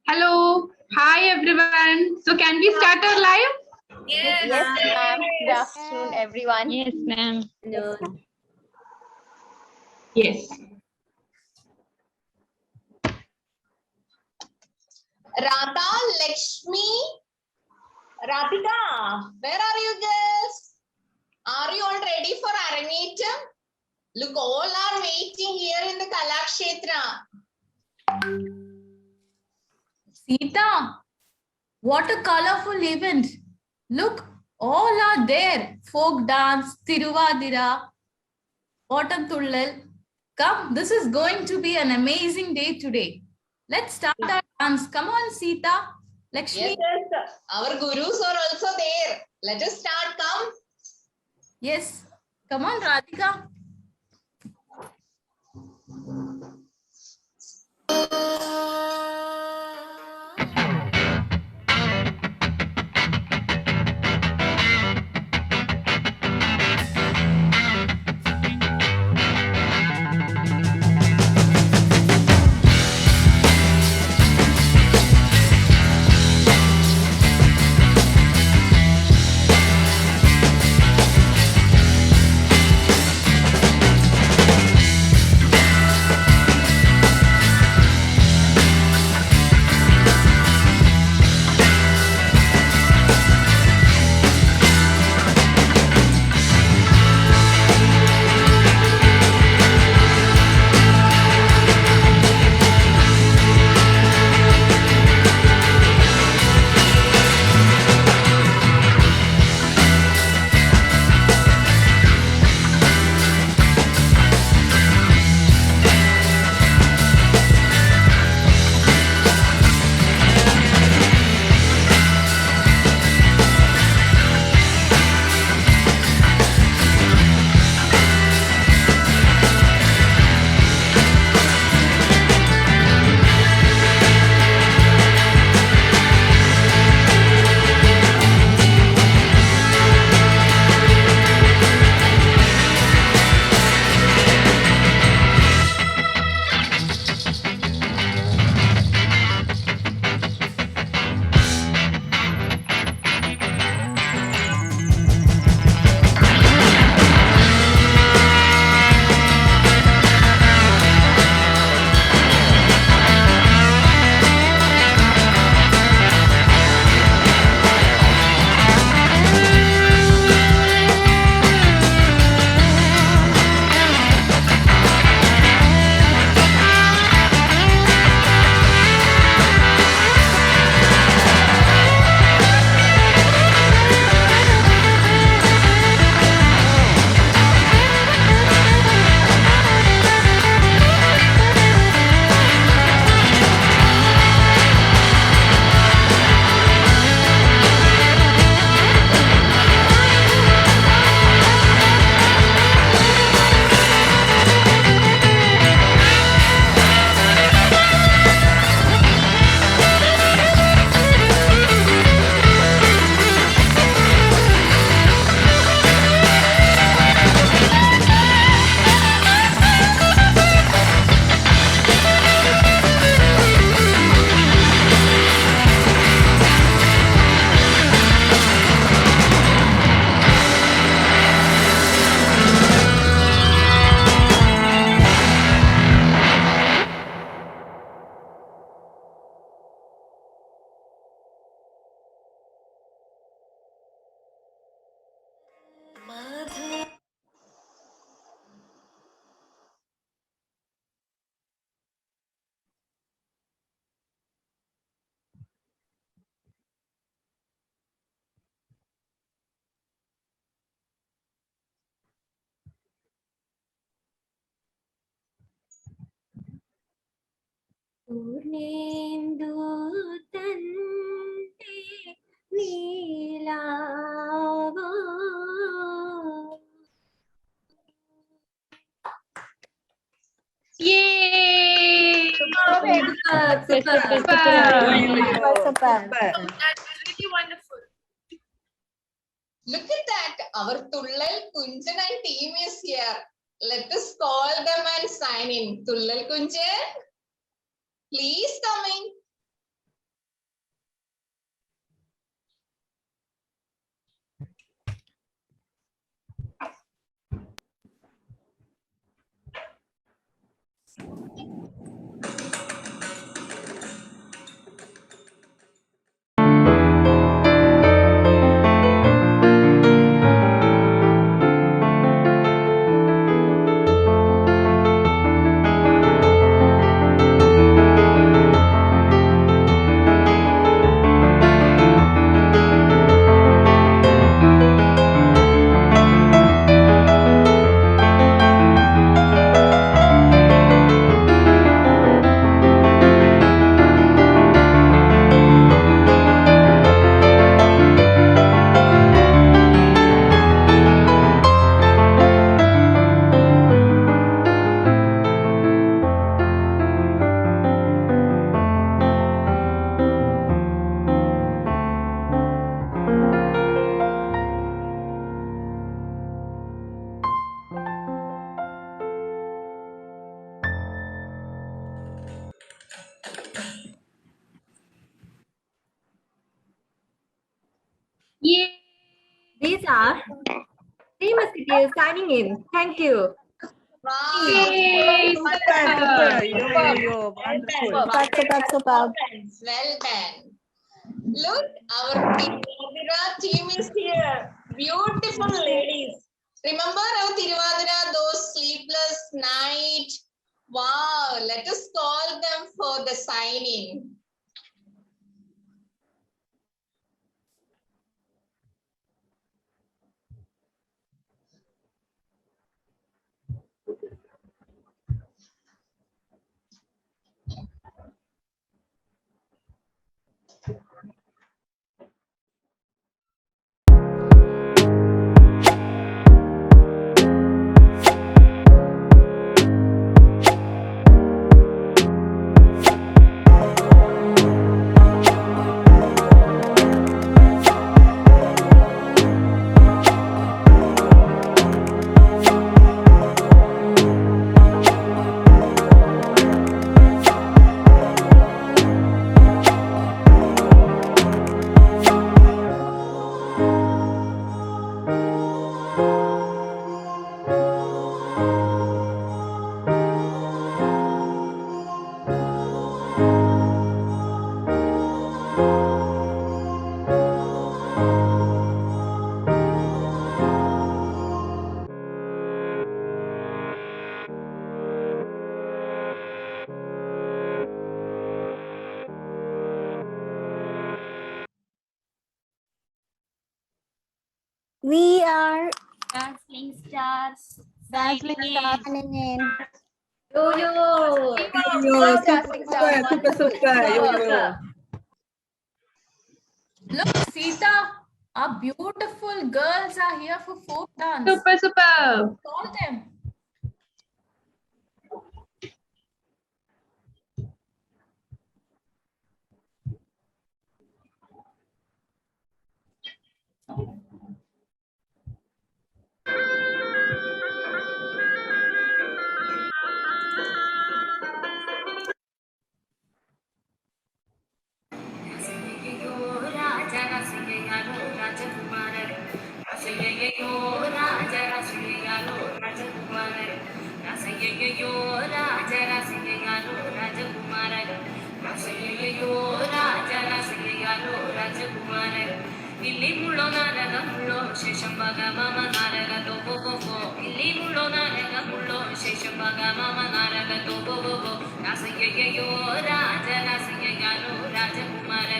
Hello. Hi, everyone. So can we start our live? Yes, ma'am. Good afternoon, everyone. Yes, ma'am. Yes. Radha, Lakshmi, Radhika, where are you girls? Are you all ready for Arangetam? Look, all are waiting here in the Kalakshetra. Sita, what a colorful event. Look, all are there. Folk dance, Tiruvadira, Autumn Tullal. Come, this is going to be an amazing day today. Let's start our dance. Come on, Sita. Lakshmi. Yes, our gurus are also there. Let us start. Come. Yes. Come on, Radhika. Purnendu tante neelava. Yay! Super. Super. That's really wonderful. Look at that. Our Tullal, Kunjan and team is here. Let us call them and sign in. Tullal Kunjan, please come in. you. Signing in. Thank you. Wow. Yay, Wonderful. Yo, wonderful. Well done. Look, our team is here. Beautiful ladies. Remember our Tiruvadira, those sleepless night? Wow, let us call them for the signing. We are Dazzling stars. dazzling stars signing in. Yo, yo. Yo, super. Yo. Look, Sita, our beautiful girls are here for folk dance. super. Call them. Illi mullo naraga mullo sheshambaga mama naraga to go go go. Illi mullo naraga mullo sheshambaga mama naraga to go go go. Rasaya yo raja rasaya yalo raja kumara.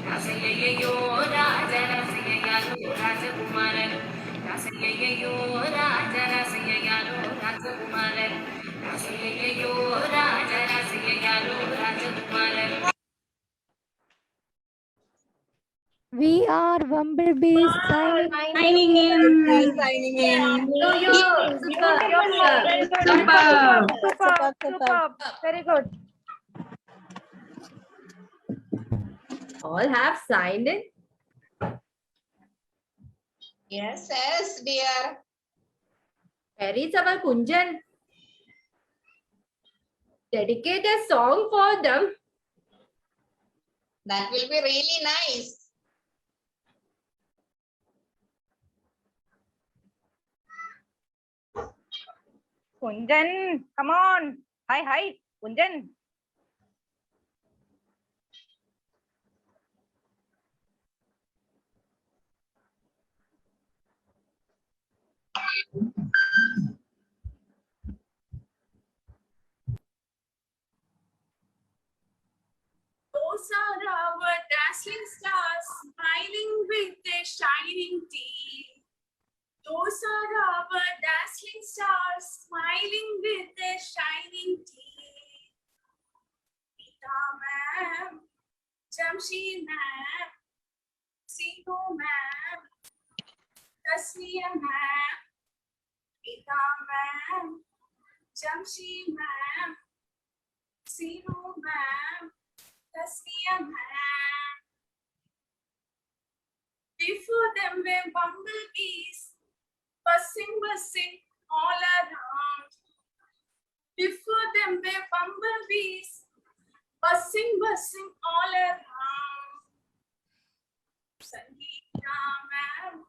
Rasaya yo raja rasaya yalo raja kumara. Rasaya yo raja rasaya yalo raja kumara. Rasaya yo raja rasaya yalo raja kumara. We are bumblebees signing in. Signing in. Yo, yo. Super. Super. Very good. All have signed in. Yes, dear. Where is our Kunjan? Dedicate a song for them. That will be really nice. Kunjan, come on. Hi, Kunjan. Those are our dazzling stars, smiling with their shining teeth. Those are our dazzling stars, smiling with their shining teeth. Pita ma'am, Jamshi ma'am, Sito ma'am, Tasniya ma'am, Pita ma'am, Jamshi ma'am, Sito ma'am, Tasniya ma'am. Before them were bumblebees, buzzing all around. Before them were bumblebees, buzzing all around. Sangeeta ma'am,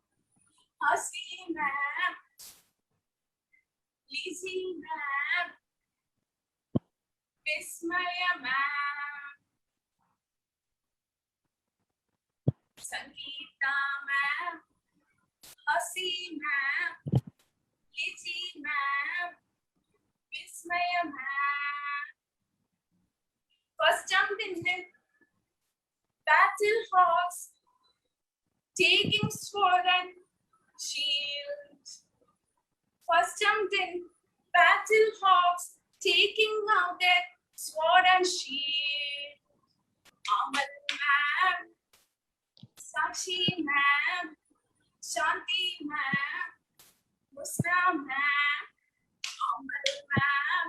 Hasi ma'am, Lizzie ma'am, Vismaya ma'am, Sangeeta ma'am, Hasi ma'am, Lizzie ma'am, Vismaya ma'am. First jumped in the battle horse, taking sword and shield. First jumped in battle hawks, taking out their sword and shield. Amal ma'am, Sakshi ma'am, Shanti ma'am, Musna ma'am, Amal ma'am,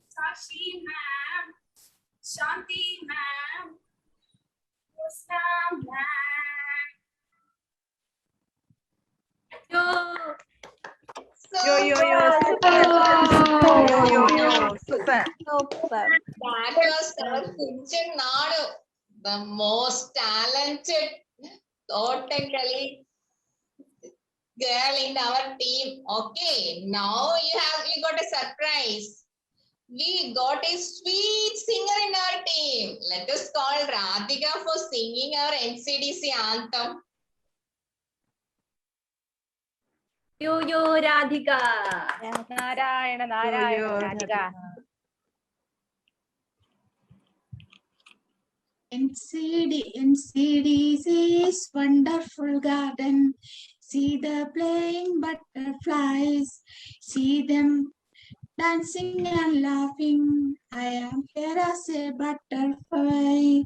Sakshi ma'am, Shanti ma'am, Musna ma'am. Yo. Yo, yo, yo. Super. Super. That was our Kunjan Nadu, the most talented totally girl in our team. Okay, now you got a surprise. We got a sweet singer in our team. Let us call Radhika for singing our NCDC anthem. Yo yo Radhika. Narayana, Narayana, Radhika. NCDC's wonderful garden. See the playing butterflies. See them dancing and laughing. I am here as a butterfly.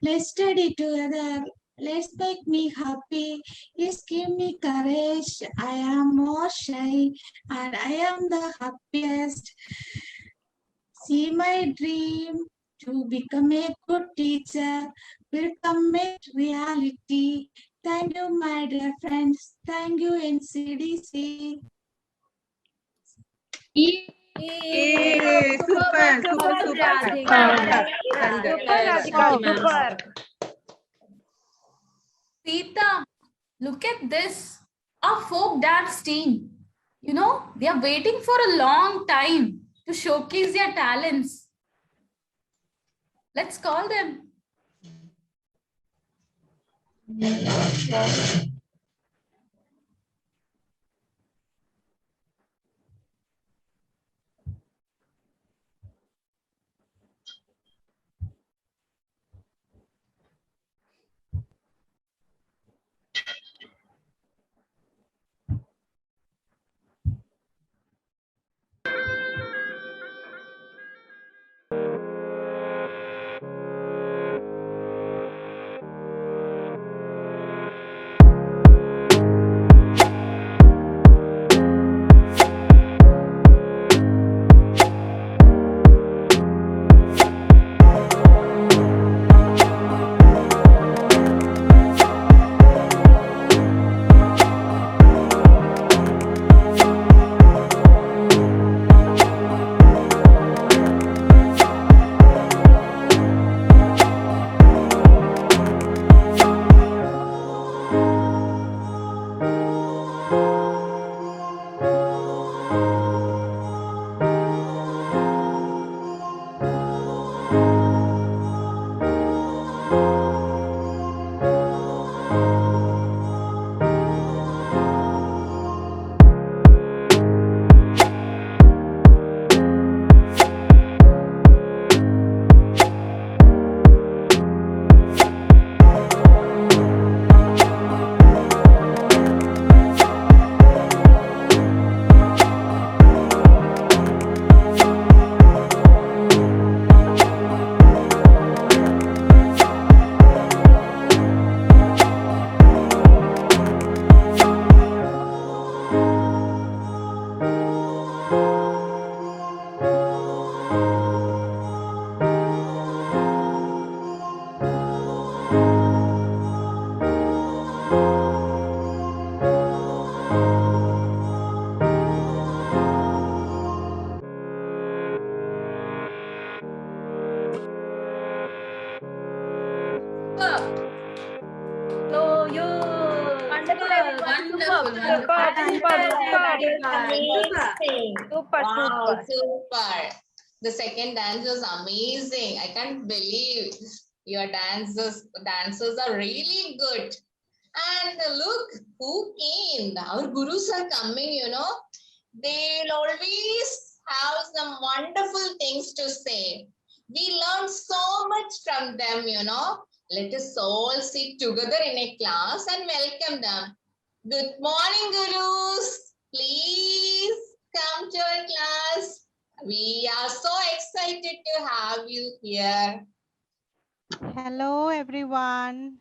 Let's study together. Let's make me happy. Yes, give me courage. I am more shy and I am the happiest. See my dream to become a good teacher will come a reality. Thank you, my dear friends. Thank you, NCDC. Yay, super, super, super. Radhika. Super, Radhika, super. Sita, look at this. Our folk dance team. You know, they are waiting for a long time to showcase their talents. Let's call them. Wonderful. Super, super, super. Amazing. Super, Wow, super. super. The second dance was amazing. I can't believe your dancers are really good. And look who came. Our gurus are coming, you know. They'll always have some wonderful things to say. We learn so much from them, you know. Let us all sit together in a class and welcome them. Good morning, gurus. Please come to our class. We are so excited to have you here. Hello everyone.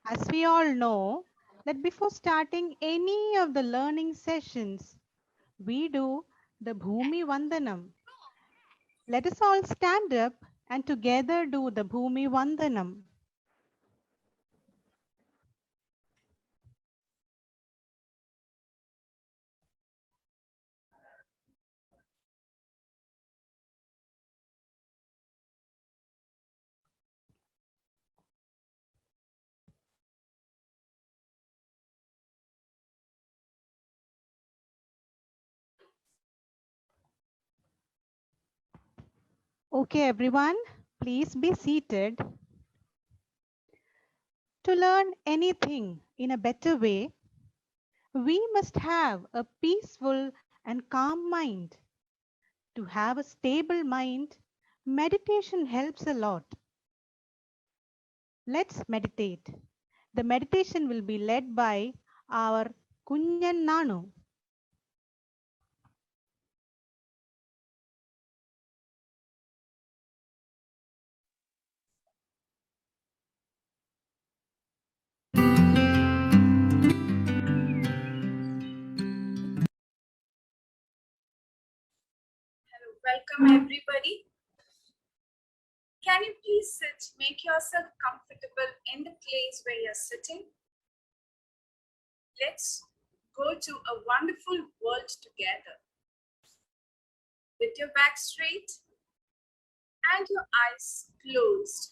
As we all know that before starting any of the learning sessions, we do the Bhumi Vandanam. Let us all stand up and together do the Bhumi Vandanam. Okay everyone, please be seated. To learn anything in a better way, we must have a peaceful and calm mind. To have a stable mind, meditation helps a lot. Let's meditate. The meditation will be led by our Kunyan Nanu. Welcome everybody. Can you please sit, make yourself comfortable in the place where you're sitting. Let's go to a wonderful world together. With your back straight and your eyes closed.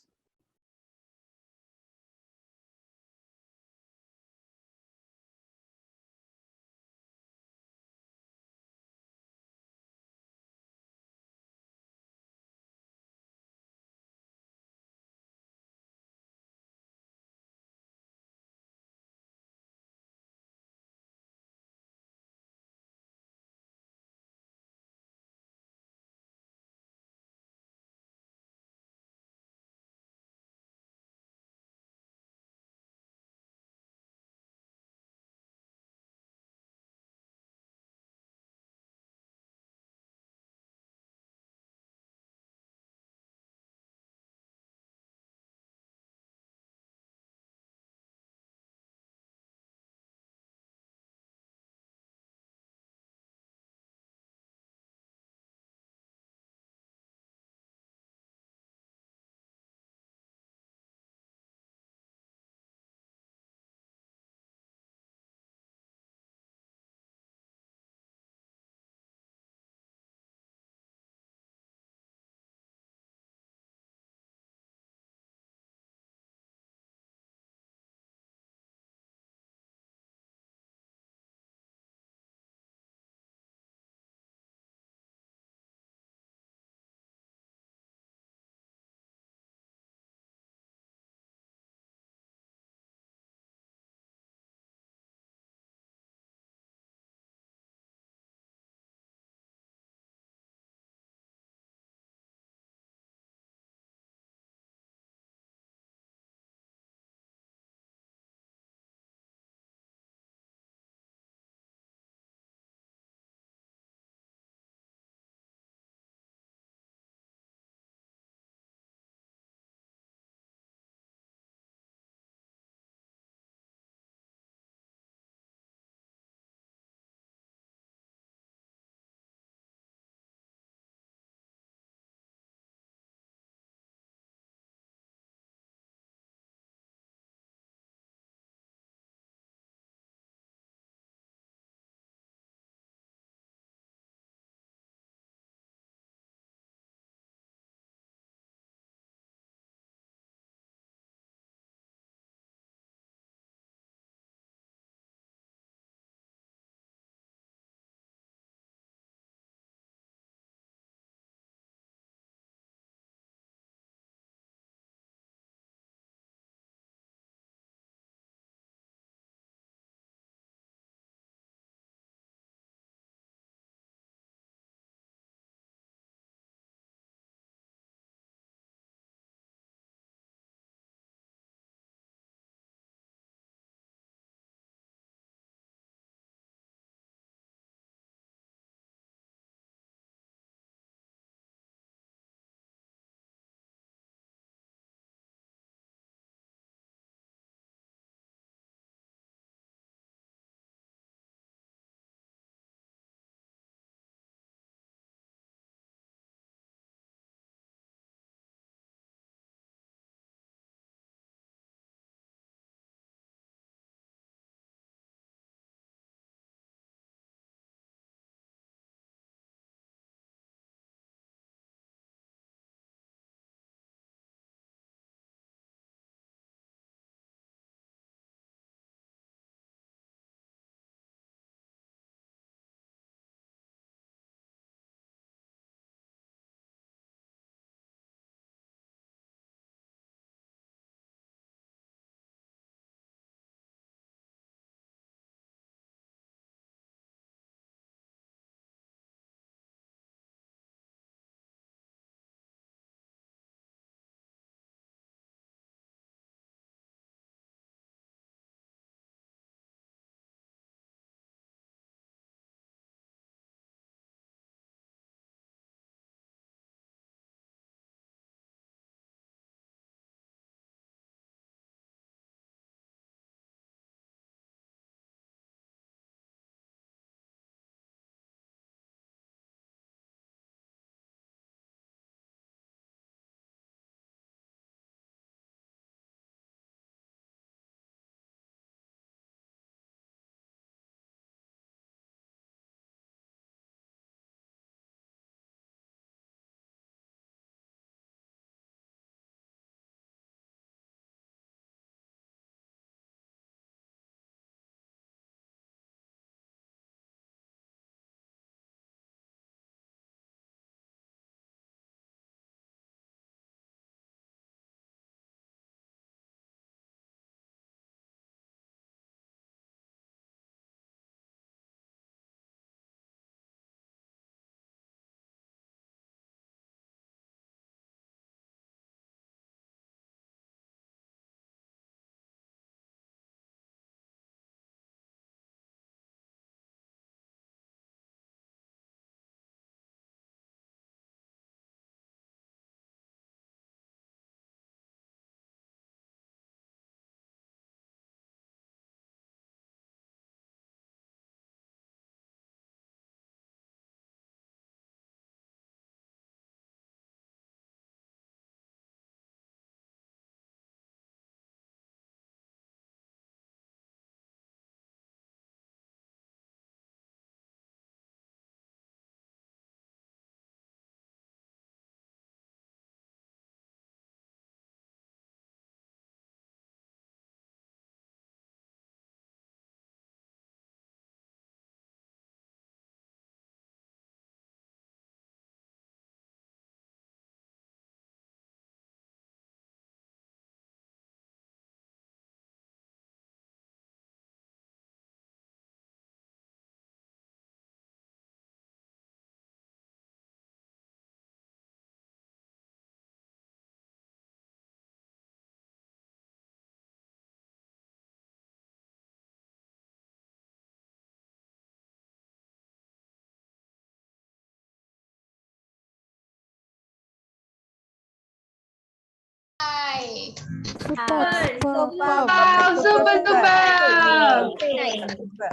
Wow, super, super.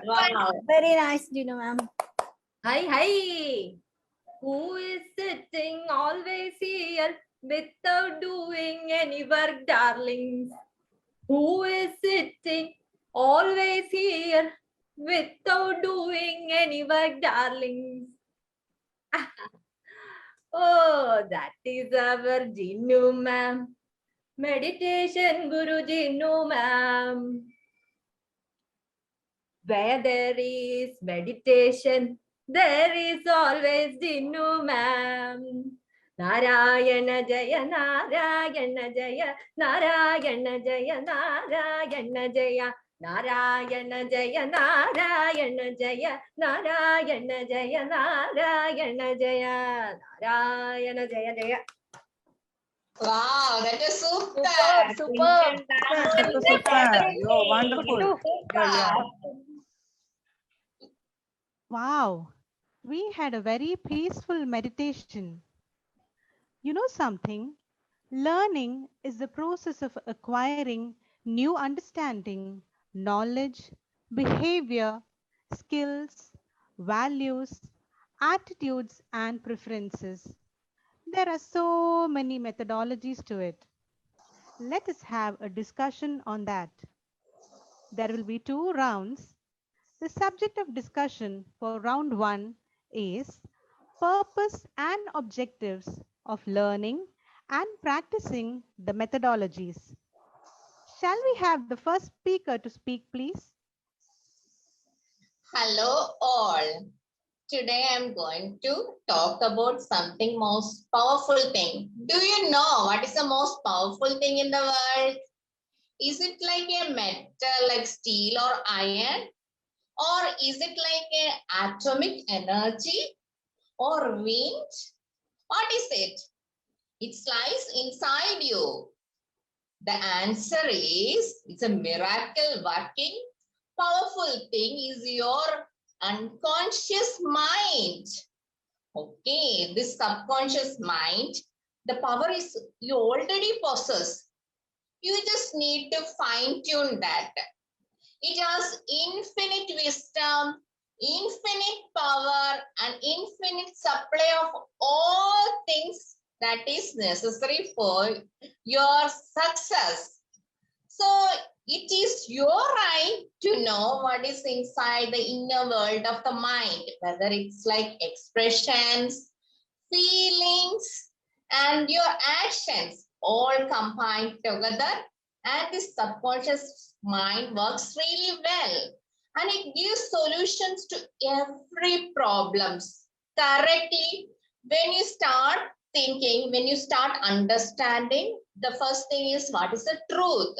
Wow. Very nice, Dino ma'am. Hi, hi. Who is sitting always here without doing any work, darlings? Who is sitting always here without doing any work, darlings? Oh, that is our Jinu ma'am. Meditation Guru Jinu ma'am. Where there is meditation, there is always Jinu ma'am. Narayana Jaya, Narayana Jaya, Narayana Jaya, Narayana Jaya. Narayana Jaya, Narayana Jaya, Narayana Jaya, Narayana Jaya, Narayana Jaya Jaya. Wow, that is super. Super. You're wonderful. Yeah. Wow, we had a very peaceful meditation. You know something? Learning is the process of acquiring new understanding, knowledge, behavior, skills, values, attitudes, and preferences. There are so many methodologies to it. Let us have a discussion on that. There will be 2 rounds. The subject of discussion for round 1 is purpose and objectives of learning and practicing the methodologies. Shall we have the first speaker to speak, please? Hello all. Today I'm going to talk about something most powerful thing. Do you know what is the most powerful thing in the world? Is it like a metal like steel or iron? Or is it like a atomic energy or wind? What is it? It lies inside you. The answer is it's a miracle working powerful thing is your unconscious mind. Okay, this subconscious mind, the power is you already possess. You just need to fine tune that. It has infinite wisdom, infinite power, and infinite supply of all things that is necessary for your success. So it is your right to know what is inside the inner world of the mind, whether it's like expressions, feelings, and your actions all combined together. And this subconscious mind works really well. And it gives solutions to every problems correctly. When you start thinking, when you start understanding, the first thing is what is the truth.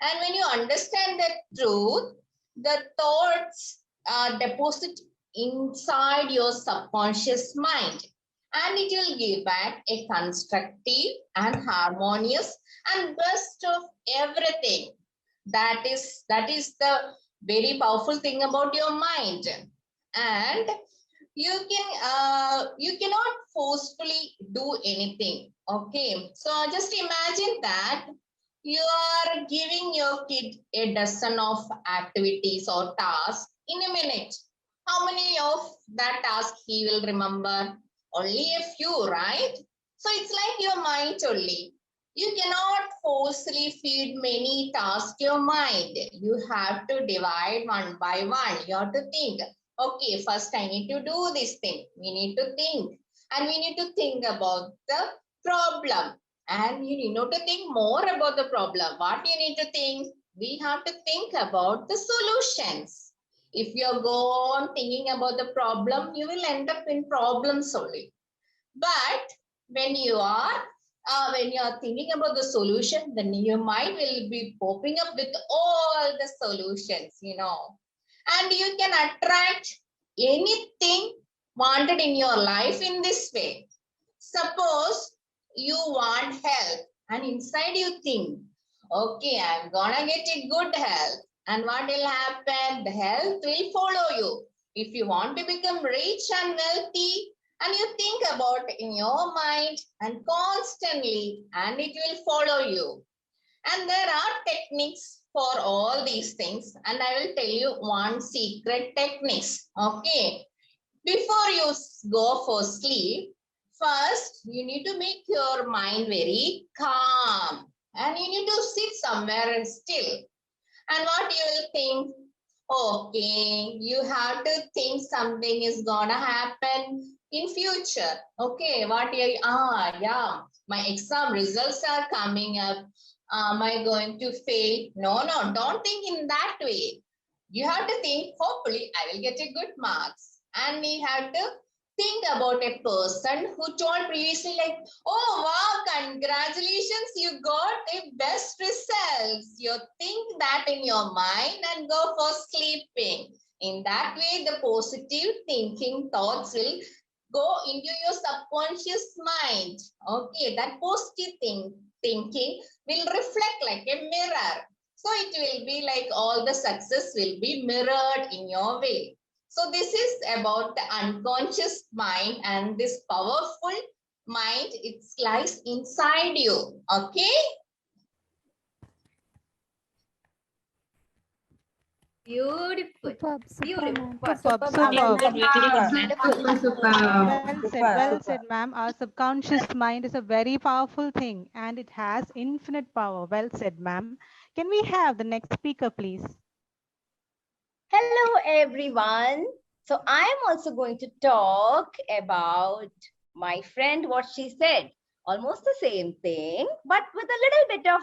And when you understand the truth, the thoughts are deposited inside your subconscious mind. And it will give back a constructive and harmonious and best of everything. That is the very powerful thing about your mind. And you cannot forcefully do anything. Okay, so just imagine that you are giving your kid a dozen of activities or tasks in a minute. How many of that task he will remember? Only a few, right? So it's like your mind only. You cannot forcefully feed many tasks to your mind. You have to divide one by one. You have to think, okay, first I need to do this thing. We need to think. And we need to think about the problem. And you need not to think more about the problem. What you need to think? We have to think about the solutions. If you go on thinking about the problem, you will end up in problems only. But when you are thinking about the solution, then your mind will be popping up with all the solutions, you know. And you can attract anything wanted in your life in this way. Suppose you want health and inside you think, okay, I'm gonna get a good health. And what will happen? The health will follow you. If you want to become rich and wealthy, and you think about it in your mind and constantly, and it will follow you. And there are techniques for all these things. And I will tell you one secret techniques. Okay. Before you go for sleep, first you need to make your mind very calm. And you need to sit somewhere and still. And what you will think? Okay, you have to think something is gonna happen in future. Okay, what you, yeah, my exam results are coming up. Am I going to fail? No, don't think in that way. You have to think, hopefully I will get a good marks. And you have to think about a person who told previously like, oh wow, congratulations, you got a best results. You think that in your mind and go for sleeping. In that way, the positive thinking thoughts will go into your subconscious mind. Okay, that positive thinking will reflect like a mirror. So it will be like all the success will be mirrored in your way. So this is about the unconscious mind, and this powerful mind, it lies inside you. Okay. Beautiful. Superb, Beautiful. Superb, superb. superb. Well Super. said, ma'am. Our subconscious mind is a very powerful thing and it has infinite power. Well said, ma'am. Can we have the next speaker, please? Hello, everyone. So I am also going to talk about my friend, what she said. Almost the same thing, but with a little bit of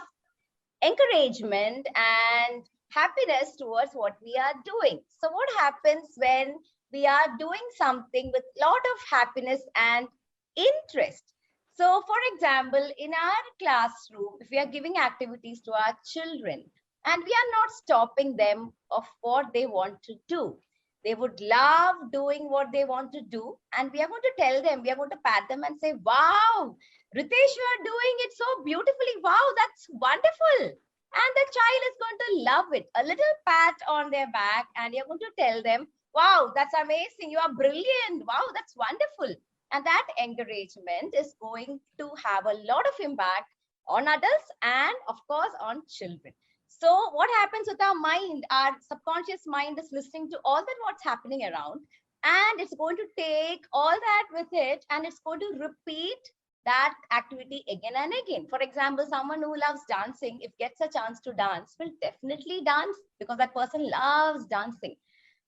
encouragement and happiness towards what we are doing. So what happens when we are doing something with a lot of happiness and interest? So for example, in our classroom, if we are giving activities to our children and we are not stopping them of what they want to do, they would love doing what they want to do. And we are going to tell them, we are going to pat them and say, wow, Ritesh, you are doing it so beautifully. Wow, that's wonderful. And the child is going to love it. A little pat on their back, and you're going to tell them, wow, that's amazing. You are brilliant. Wow, that's wonderful. And that encouragement is going to have a lot of impact on adults and, of course, on children. So what happens with our mind? Our subconscious mind is listening to all that what's happening around, and it's going to take all that with it, and it's going to repeat that activity again and again. For example, someone who loves dancing, if gets a chance to dance, will definitely dance because that person loves dancing.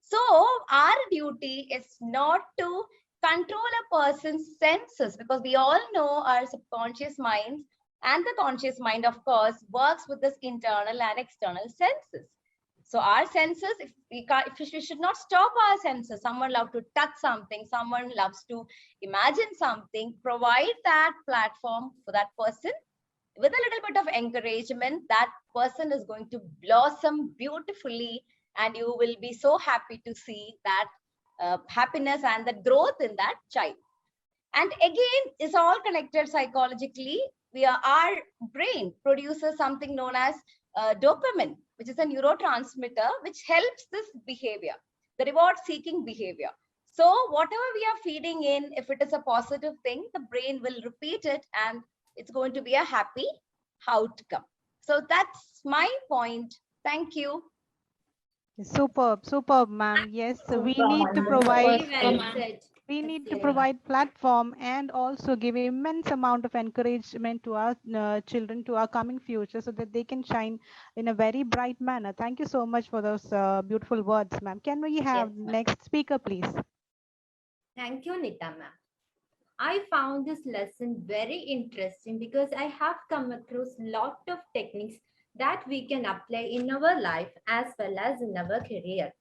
So our duty is not to control a person's senses, because we all know our subconscious mind and the conscious mind, of course, works with this internal and external senses. So our senses, if we should not stop our senses. Someone loves to touch something, someone loves to imagine something, provide that platform for that person. With a little bit of encouragement, that person is going to blossom beautifully, and you will be so happy to see that happiness and the growth in that child. And again, it's all connected psychologically. Our brain produces something known as dopamine, which is a neurotransmitter which helps this behavior, the reward-seeking behavior. So whatever we are feeding in, if it is a positive thing, the brain will repeat it, and it's going to be a happy outcome. So that's my point. Thank you. Superb, ma'am. Yes, we need to provide platform and also give immense amount of encouragement to our children, to our coming future, so that they can shine in a very bright manner. Thank you so much for those beautiful words, ma'am. Can we have next speaker, please? Thank you, Nita ma'am. I found this lesson very interesting because I have come across a lot of techniques that we can apply in our life as well as in our career.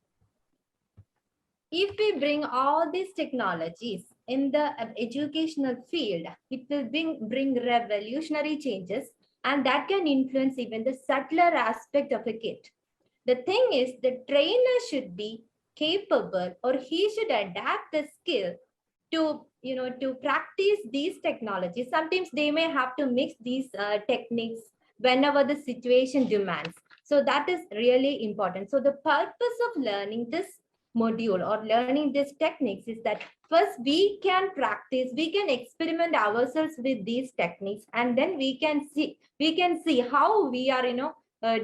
If we bring all these technologies in the educational field, it will bring revolutionary changes, and that can influence even the subtler aspect of a kid. The thing is, the trainer should be capable, or he should adapt the skill to practice these technologies. Sometimes they may have to mix these techniques whenever the situation demands. So that is really important. So the purpose of learning this module or learning these techniques is that first we can practice, we can experiment ourselves with these techniques, and then we can see how we are,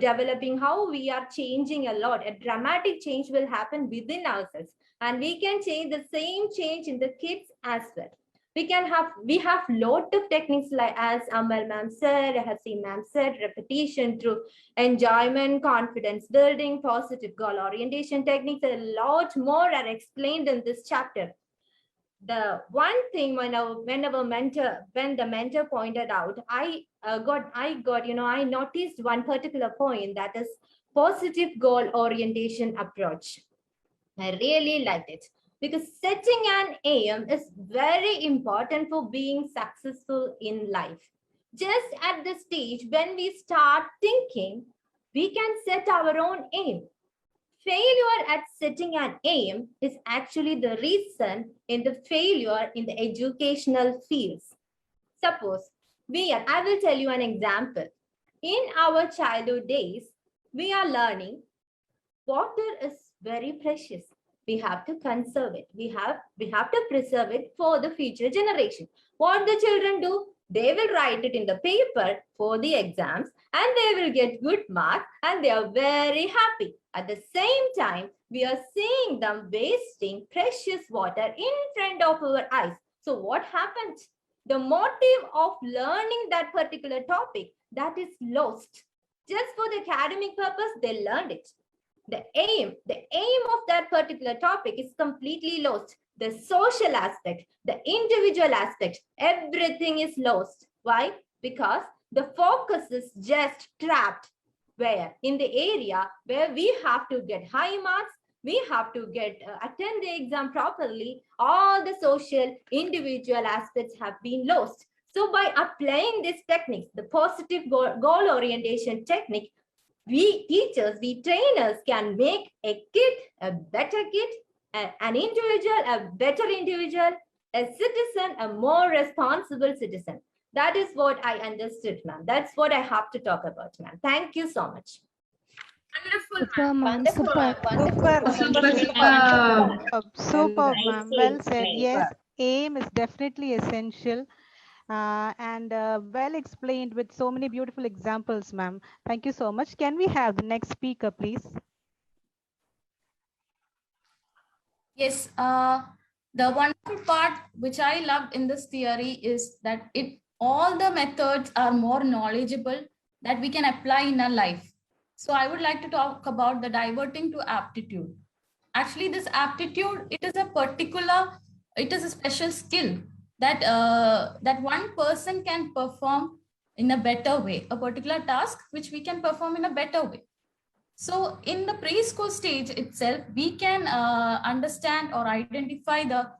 developing, how we are changing a lot. A dramatic change will happen within ourselves, and we can change the same change in the kids as well. We have lot of techniques, like as Amal ma'am said, Hasim ma'am said, repetition through enjoyment, confidence building, positive goal orientation techniques, and a lot more are explained in this chapter. The one thing when the mentor pointed out, I noticed one particular point, that is positive goal orientation approach. I really liked it because setting an aim is very important for being successful in life. Just at the stage when we start thinking, we can set our own aim. Failure at setting an aim is actually the reason in the failure in the educational fields. Suppose I will tell you an example. In our childhood days, we are learning water is very precious. We have to conserve it. We have to preserve it for the future generation. What the children do? They will write it in the paper for the exams, and they will get good marks, and they are very happy. At the same time, we are seeing them wasting precious water in front of our eyes. So what happens? The motive of learning that particular topic, that is lost. Just for the academic purpose, they learned it. The aim of that particular topic is completely lost. The social aspect, the individual aspect, everything is lost. Why? Because the focus is just trapped where? In the area where we have to get high marks, we have to attend the exam properly. All the social, individual aspects have been lost. So by applying this technique, the positive goal orientation technique, we teachers, we trainers can make a kid a better kid, an individual a better individual, a citizen a more responsible citizen. That is what I understood, ma'am. That's what I have to talk about, ma'am. Thank you so much. Super, ma'am. Super, ma'am. Well said. Right. Yes, aim is definitely essential. And well explained with so many beautiful examples, ma'am. Thank you so much. Can we have the next speaker, please? Yes, the wonderful part which I loved in this theory is that all the methods are more knowledgeable that we can apply in our life. So I would like to talk about the diverting to aptitude. Actually, this aptitude, it is a special skill that that one person can perform in a better way, a particular task which we can perform in a better way. So in the preschool stage itself, we can understand or identify the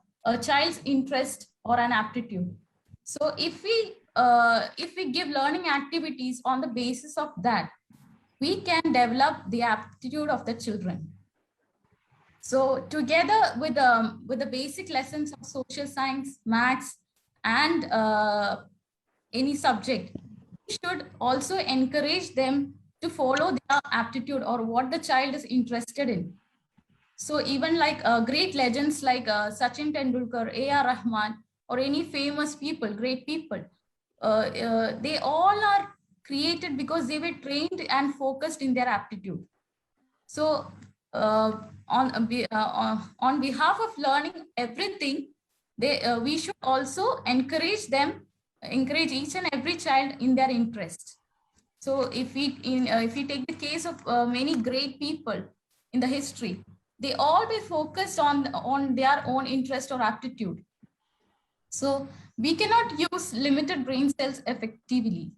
child's interest or an aptitude. So if we give learning activities on the basis of that, we can develop the aptitude of the children. So together with the basic lessons of social science, maths, and any subject, we should also encourage them to follow their aptitude or what the child is interested in. So even like great legends like Sachin Tendulkar, A.R. Rahman, or any famous people, great people, they all are created because they were trained and focused in their aptitude. So on behalf of learning everything, we should also encourage each and every child in their interest. So if we take the case of many great people in the history, they all be focused on their own interest or aptitude. So we cannot use limited brain cells effectively.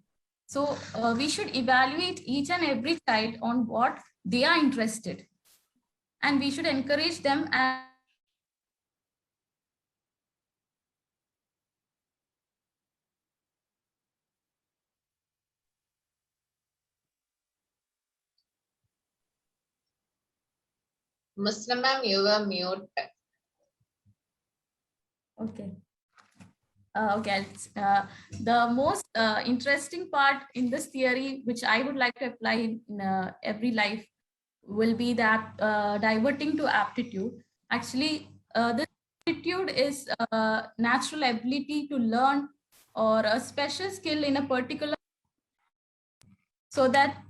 So we should evaluate each and every child on what they are interested, and we should encourage them. And Muslim ma'am, you were mute. okay. The most interesting part in this theory, which I would like to apply in every life, will be that diverting to aptitude. Actually, this aptitude is natural ability to learn or a special skill in a particular, so that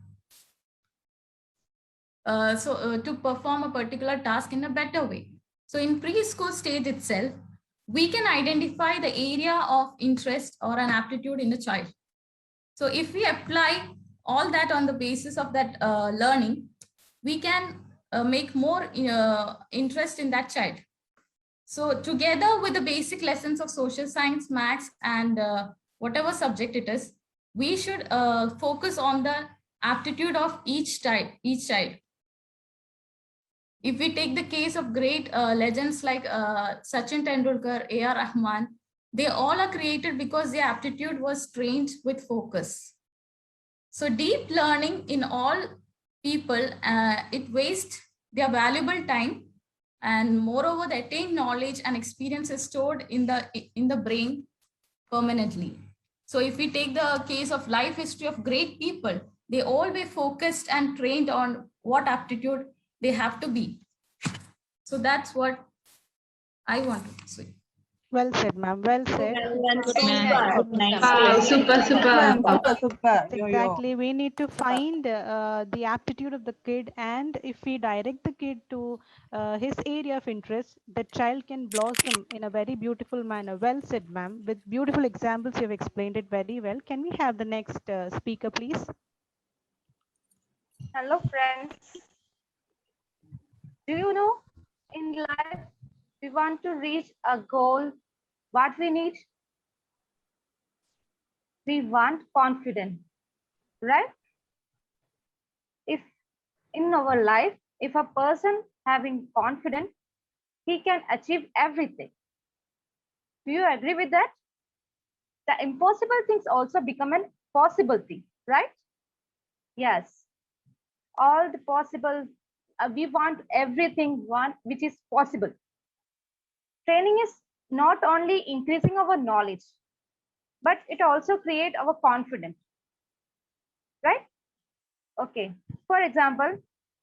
to perform a particular task in a better way. So in preschool stage itself, we can identify the area of interest or an aptitude in a child. So if we apply all that on the basis of that learning, we can make more interest in that child. So together with the basic lessons of social science, maths, and whatever subject it is, we should focus on the aptitude of each child. If we take the case of great legends like Sachin Tendulkar, A.R. Rahman, they all are created because their aptitude was trained with focus. So deep learning in all people, it wastes their valuable time, and moreover, the attained knowledge and experience is stored in the brain permanently. So if we take the case of life history of great people, they all were focused and trained on what aptitude they have to be. So that's what I want to say. Well said, ma'am. Well said. Super. Exactly. We need to find the aptitude of the kid, and if we direct the kid to his area of interest, the child can blossom in a very beautiful manner. Well said, ma'am. With beautiful examples, you have explained it very well. Can we have the next speaker, please? Hello, friends. Do you know, in life, we want to reach a goal. What we need? We want confidence, right? If in our life, if a person having confidence, he can achieve everything. Do you agree with that? The impossible things also become a possible thing, right? Yes. All the possible, we want everything which is possible. Training is not only increasing our knowledge, but it also creates our confidence, right? Okay. For example,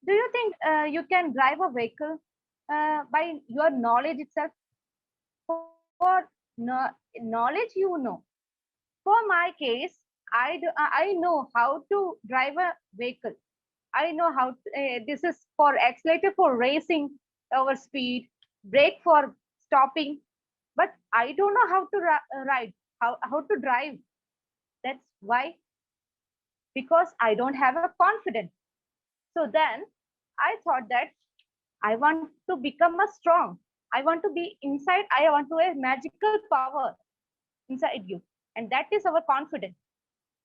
do you think you can drive a vehicle by your knowledge itself? For knowledge, you know. For my case, I know how to drive a vehicle. I know how this is for accelerator for racing our speed, brake for stopping, but I don't know how to ride, how to drive. That's why, because I don't have a confidence. So then I thought that I want to become a strong. I want to be inside. I want to have magical power inside you. And that is our confidence.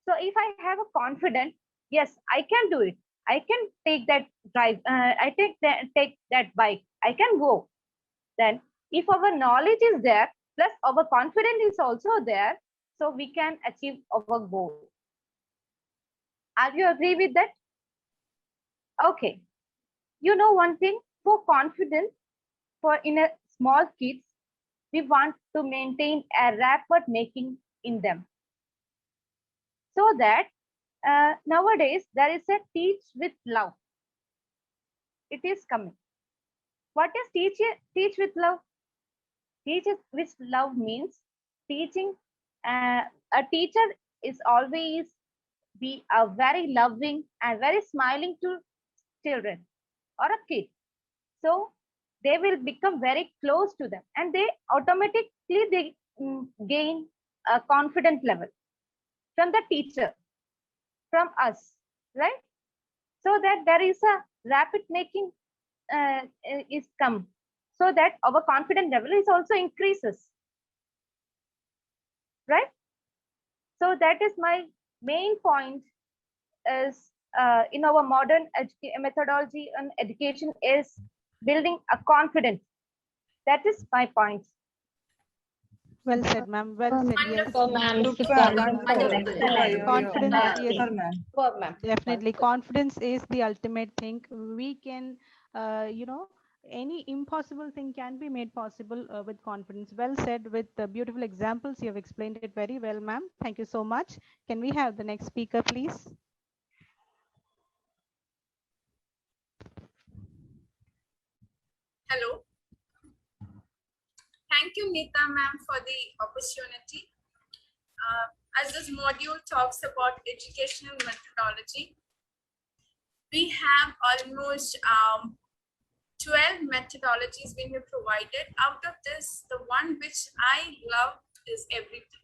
So if I have a confidence, yes, I can do it. I can take that drive. I take that bike. I can go. Then if our knowledge is there, plus our confidence is also there, so we can achieve our goal. Are you agree with that? Okay. You know one thing, for confidence, for in a small kids, we want to maintain a rapport making in them. So that nowadays there is a teach with love. It is coming. What is teach with love? Teach with love means teaching. A teacher is always be a very loving and very smiling to children or a kid. So they will become very close to them, and they automatically gain a confident level from the teacher, from us, right? So that there is a rapid making is come, so that our confidence level is also increases, right? So that is my main point is in our modern methodology and education is building a confidence. That is my point. Well said, ma'am. Well said. Yes. Confidence, yes. Definitely. Confidence is the ultimate thing. We can, any impossible thing can be made possible with confidence. Well said. With the beautiful examples, you have explained it very well, ma'am. Thank you so much. Can we have the next speaker, please? Hello. Thank you, Neeta ma'am, for the opportunity. As this module talks about educational methodology, we have almost 12 methodologies being provided. Out of this, the one which I love is everything.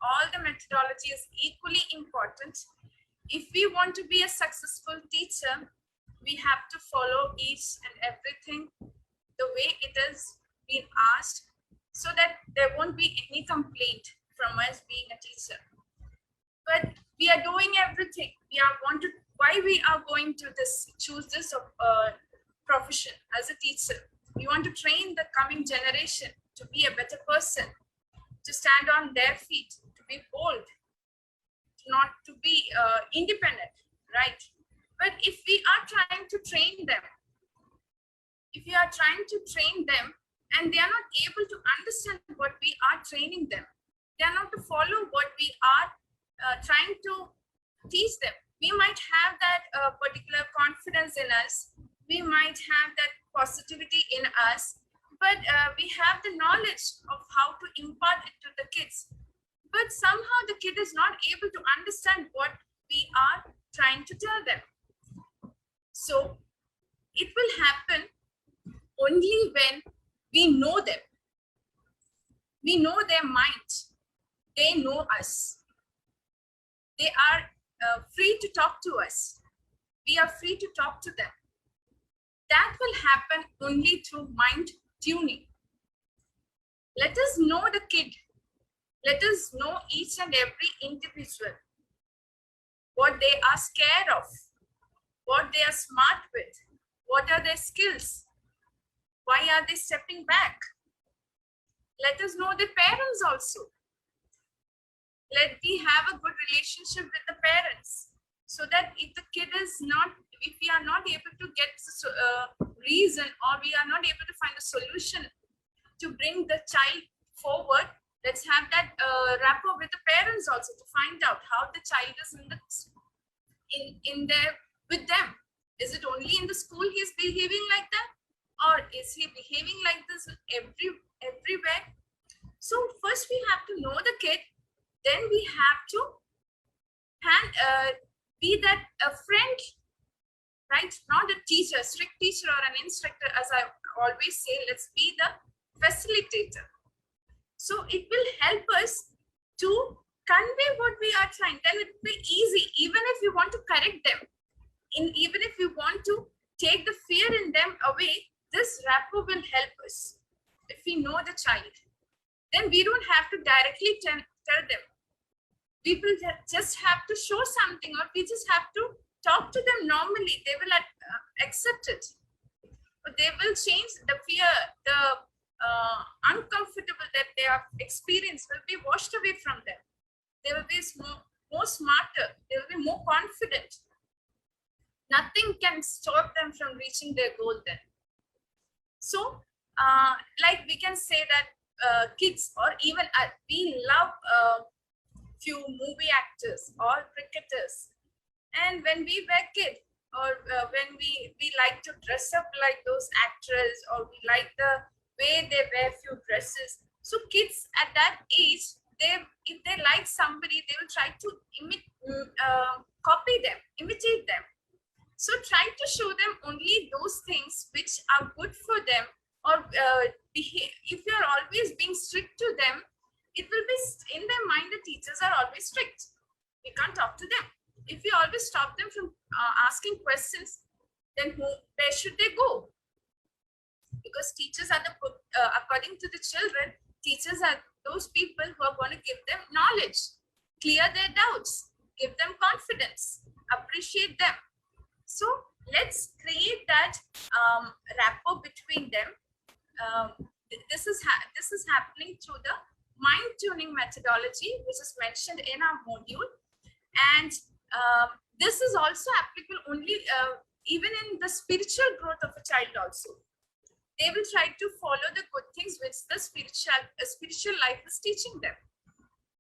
All the methodology is equally important. If we want to be a successful teacher, we have to follow each and everything the way it is being asked, so that there won't be any complaint from us being a teacher. But we are doing everything. Why we are going to choose this profession as a teacher? We want to train the coming generation to be a better person, to stand on their feet, to be bold, not to be independent, right? But if we are trying to train them, and they are not able to understand what we are training them, they are not to follow what we are trying to teach them, we might have that particular confidence in us, we might have that positivity in us, but we have the knowledge of how to impart it to the kids. But somehow the kid is not able to understand what we are trying to tell them. So it will happen only when we know them. We know their mind. They know us. They are free to talk to us. We are free to talk to them. That will happen only through mind tuning. Let us know the kid. Let us know each and every individual, what they are scared of, what they are smart with, what are their skills, why are they stepping back. Let us know the parents also. Let me have a good relationship with the parents, so that if the kid is not, if we are not able to get reason, or we are not able to find a solution to bring the child forward, let's have that rapport with the parents also, to find out how the child is with them. Is it only in the school he is behaving like that, or is he behaving like this everywhere? So first we have to know the kid, then we have to be that a friend, right? Not a teacher, strict teacher or an instructor. As I always say, let's be the facilitator. So it will help us to convey what we are trying. Then it will be easy, even if we want to correct them, even if we want to take the fear in them away, this rapport will help us. If we know the child, then we don't have to directly tell them. We will just have to show something, or we just have to talk to them normally. They will accept it. But they will change the fear, the uncomfortable that they have experienced will be washed away from them. They will be more smarter. They will be more confident. Nothing can stop them from reaching their goal then. So, like we can say that kids, or even we love few movie actors or cricketers, and when we were kids, or when we like to dress up like those actors, or we like the way they wear few dresses. So kids at that age, if they like somebody, they will try to copy them, imitate them. So try to show them only those things which are good for them, or if you are always being strict to them, it will be in their mind the teachers are always strict. We can't talk to them. If we always stop them from asking questions, then where should they go? Because teachers are according to the children, teachers are those people who are going to give them knowledge, clear their doubts, give them confidence, appreciate them. So let's create that rapport between them. This is happening through the mind tuning methodology, which is mentioned in our module, and this is also applicable only even in the spiritual growth of a child also. They will try to follow the good things which the spiritual life is teaching them.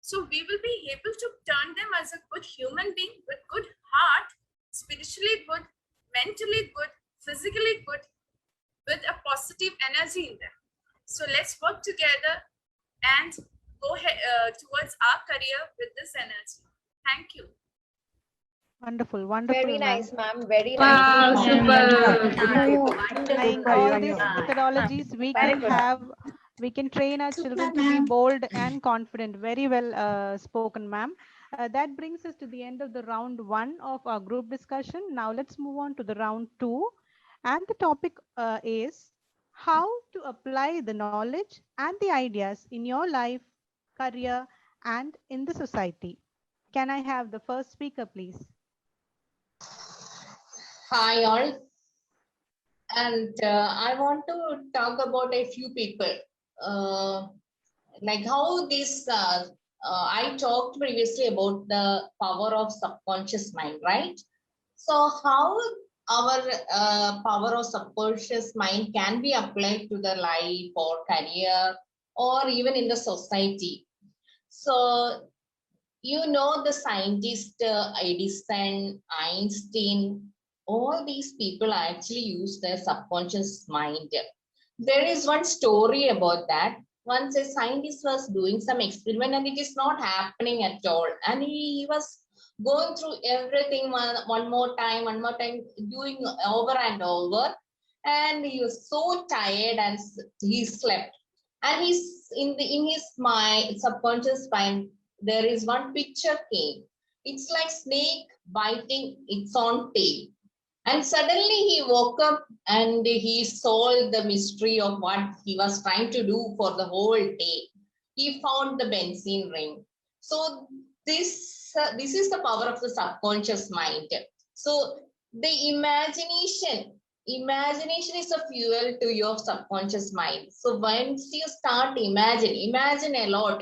So we will be able to turn them as a good human being with good heart, spiritually good, mentally good, physically good, with a positive energy in them. So let's work together and go ahead, towards our career with this energy. Thank you. Wonderful, wonderful. Very nice, ma'am. Very Wow, nice. super. Applying all these methodologies, we can train our children to be bold and confident. Very well spoken, ma'am. That brings us to the end of the round 1 of our group discussion. Now let's move on to the round 2. And the topic is how to apply the knowledge and the ideas in your life, career, and in the society. Can I have the first speaker, please? Hi all, and I want to talk about a few people, like how this, I talked previously about the power of subconscious mind, right? So how our power of subconscious mind can be applied to the life or career or even in the society. So, you know, the scientist Edison, Einstein, all these people actually use their subconscious mind. There is one story about that. Once a scientist was doing some experiment and it is not happening at all. And he was going through everything one more time, doing over and over. And he was so tired and he slept. And he's in his mind, subconscious mind, there is one picture came. It's like snake biting its own tail. And suddenly he woke up and he solved the mystery of what he was trying to do for the whole day. He found the benzene ring. So this is the power of the subconscious mind. So the imagination is a fuel to your subconscious mind. So once you start imagine a lot,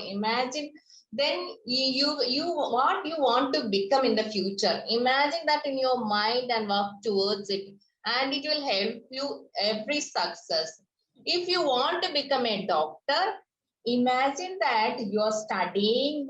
then you what you want to become in the future. Imagine that in your mind and work towards it, and it will help you every success. If you want to become a doctor, imagine that you're studying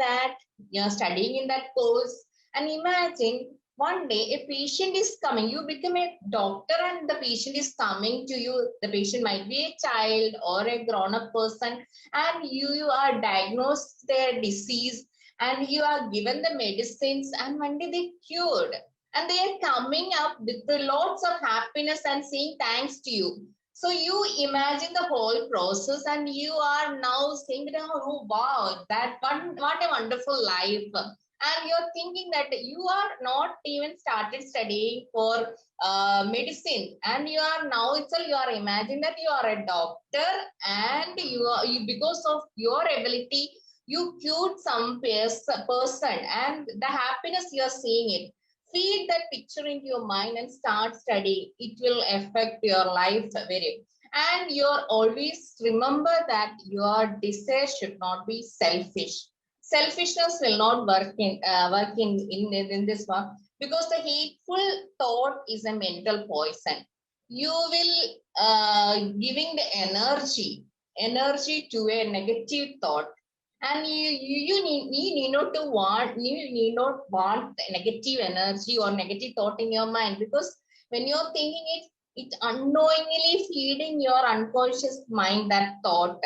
in that course, and imagine one day a patient is coming, you become a doctor and the patient is coming to you. The patient might be a child or a grown-up person, and you are diagnosed their disease and you are given the medicines, and one day they cured and they are coming up with lots of happiness and saying thanks to you. So you imagine the whole process and you are now saying, oh wow, what a wonderful life. And you're thinking that you are not even started studying for medicine, and you are now itself you are imagining that you are a doctor, and you because of your ability you cured some person, and the happiness you are seeing it. Feed that picture into your mind and start studying. It will affect your life very. And you're always remember that your desire should not be selfish. Selfishness will not work in this one, because the hateful thought is a mental poison. You will giving the energy to a negative thought, and you need not want negative energy or negative thought in your mind, because when you're thinking it unknowingly feeding your unconscious mind that thought.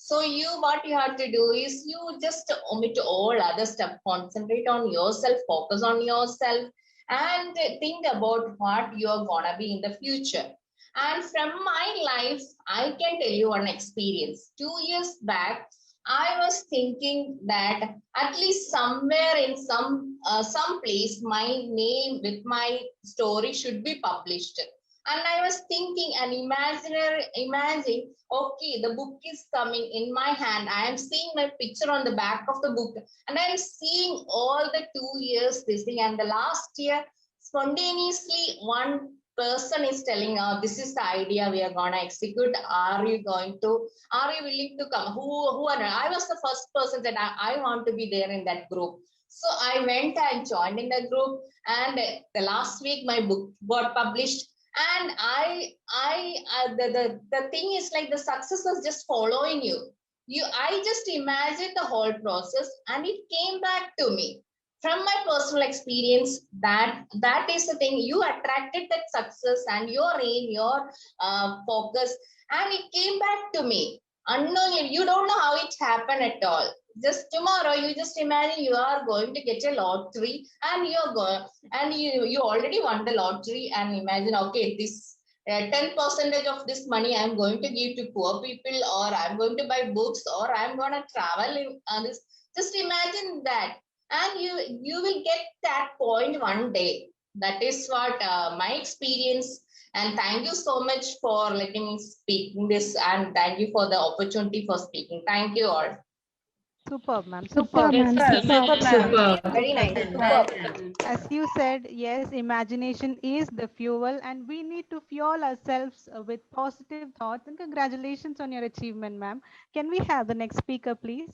So what you have to do is you just omit all other stuff, concentrate on yourself, focus on yourself, and think about what you're gonna be in the future. And from my life, I can tell you one experience. 2 years back, I was thinking that at least somewhere in some place, my name with my story should be published. And I was thinking and imagining, okay, the book is coming in my hand. I am seeing my picture on the back of the book, and I am seeing all the 2 years this thing. And the last year, spontaneously, one person is telling, oh, this is the idea we are gonna execute. Are you willing to come? Who are? I was the first person that I want to be there in that group. So I went and joined in the group, and the last week my book got published. And the thing is like the success was just following you. I just imagined the whole process and it came back to me. from my personal experience, that is the thing. You attracted that success and your aim, your focus, and it came back to me unknowingly. You don't know how it happened at all. Just tomorrow, you just imagine you are going to get a lottery, and you're going, and you already won the lottery, and imagine, okay, this 10% of this money I'm going to give to poor people, or I'm going to buy books, or I'm going to travel in this. Just imagine that, and you will get that point one day. That is what my experience. And thank you so much for letting me speak this, and thank you for the opportunity for speaking. Thank you all. Superb, ma'am. Superb, ma'am. Super. Very nice. Well Superb. As you said, yes, imagination is the fuel, and we need to fuel ourselves with positive thoughts. And congratulations on your achievement, ma'am. Can we have the next speaker, please?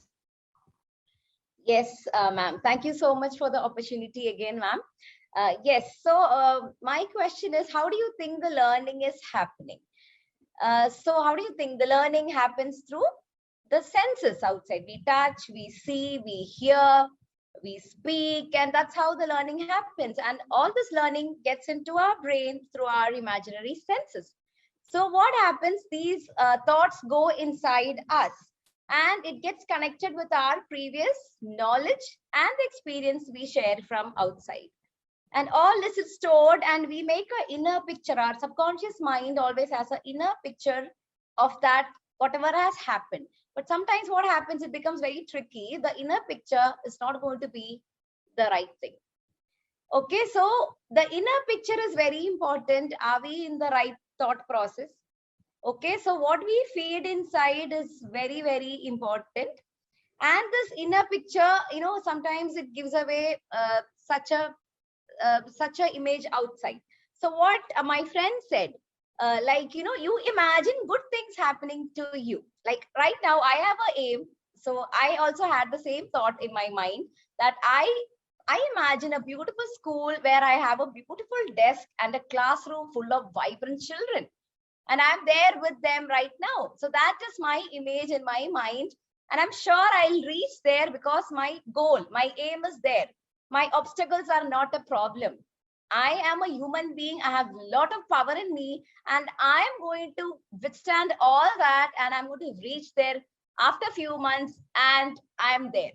Yes, ma'am. Thank you so much for the opportunity again, ma'am. Yes, so my question is, how do you think the learning is happening? So how do you think the learning happens through the senses outside? We touch, we see, we hear, we speak, and that's how the learning happens. And all this learning gets into our brain through our imaginary senses. So what happens? These thoughts go inside us, and it gets connected with our previous knowledge and the experience we share from outside. And all this is stored, and we make an inner picture. Our subconscious mind always has an inner picture of that, whatever has happened. But sometimes what happens, it becomes very tricky. The inner picture is not going to be the right thing. Okay, so the inner picture is very important. Are we in the right thought process? Okay, so what we feed inside is very, very important. And this inner picture, you know, sometimes it gives away such a image outside. So what my friend said, like, you know, you imagine good things happening to you. Like right now, I have an aim. So I also had the same thought in my mind that I imagine a beautiful school where I have a beautiful desk and a classroom full of vibrant children. And I'm there with them right now. So that is my image in my mind. And I'm sure I'll reach there because my goal, my aim is there. My obstacles are not a problem. I am a human being. I have a lot of power in me, and I'm going to withstand all that, and I'm going to reach there after a few months, and I'm there.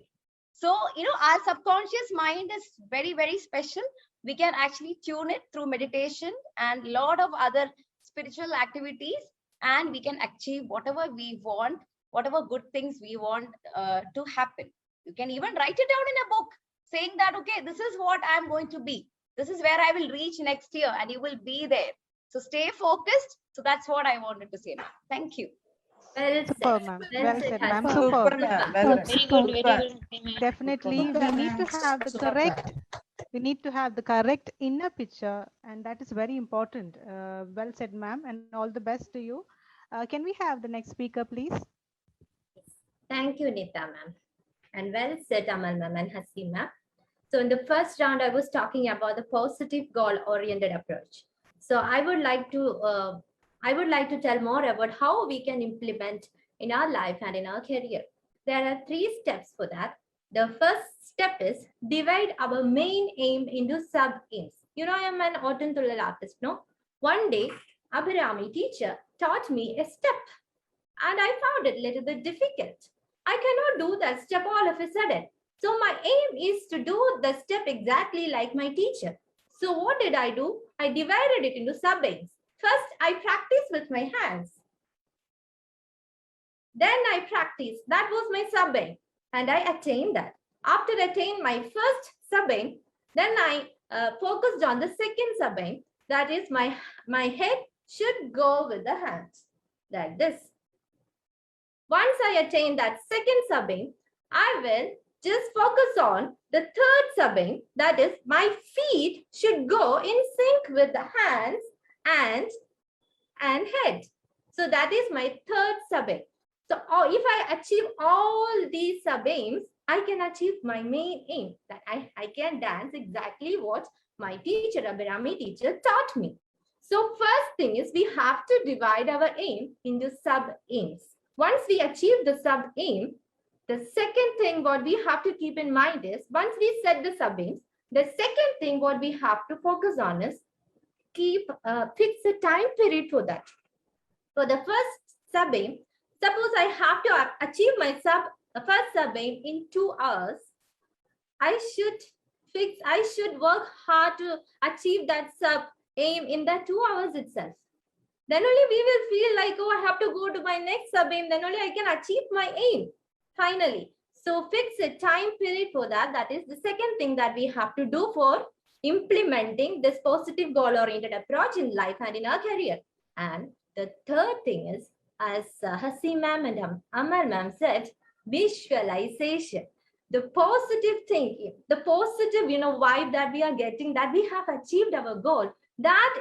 So, you know, our subconscious mind is very, very special. We can actually tune it through meditation and a lot of other spiritual activities, and we can achieve whatever we want, whatever good things we want to happen. You can even write it down in a book saying that, okay, this is what I'm going to be. This is where I will reach next year, and you will be there. So stay focused. So that's what I wanted to say, ma'am. Thank you. Well Superb, said. ma'am. Well Well said, said, ma'am. Hasina. Superb. Very good, very good. Definitely, we need to have the correct. We need to have the correct inner picture, and that is very important. Well said, ma'am, and all the best to you. Can we have the next speaker, please? Thank you, Nita, ma'am. And well said, Amal, ma'am, and Hasim, ma'am. So in the first round, I was talking about the positive goal-oriented approach. So I would like to tell more about how we can implement in our life and in our career. There are 3 steps for that. The first step is divide our main aim into sub-aims. You know, I am an Autumn-Tullal artist, no? One day, Abhirami teacher taught me a step, and I found it a little bit difficult. I cannot do that step all of a sudden. So my aim is to do the step exactly like my teacher. So what did I do? I divided it into sub-aims. First, I practiced with my hands. Then I practiced. That was my sub-aim, and I attained that. After attaining my first sub-aim, then I focused on the second sub-aim. That is, my head should go with the hands, like this. Once I attain that second sub-aim, I will just focus on the third sub-aim. That is, my feet should go in sync with the hands and head. So that is my third sub-aim. So if I achieve all these sub-aims, I can achieve my main aim, that I can dance exactly what my teacher, Abhirami teacher, taught me. So first thing is, we have to divide our aim into sub-aims. Once we achieve the sub-aim, The second thing what we have to keep in mind is, once we set the sub-aims, the second thing what we have to focus on is fix a time period for that. For the first sub-aim, suppose I have to achieve my first sub-aim in 2 hours. I should work hard to achieve that sub-aim in the 2 hours itself. Then only we will feel like, oh, I have to go to my next sub-aim, then only I can achieve my aim, finally. So fix a time period for that. That is the second thing that we have to do for implementing this positive goal-oriented approach in life and in our career. And the third thing is, as Hasi ma'am and Amar ma'am said, visualization. The positive thinking, the positive, vibe that we are getting, that we have achieved our goal, that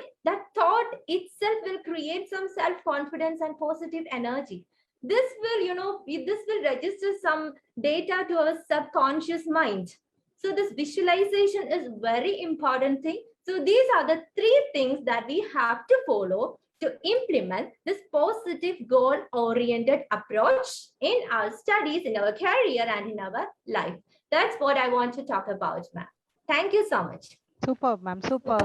thought itself will create some self-confidence and positive energy. This will register some data to our subconscious mind. So this visualization is very important thing. So these are the 3 things that we have to follow to implement this positive goal-oriented approach in our studies, in our career, and in our life. That's what I want to talk about, ma'am. Thank you so much. Superb, ma'am. Superb.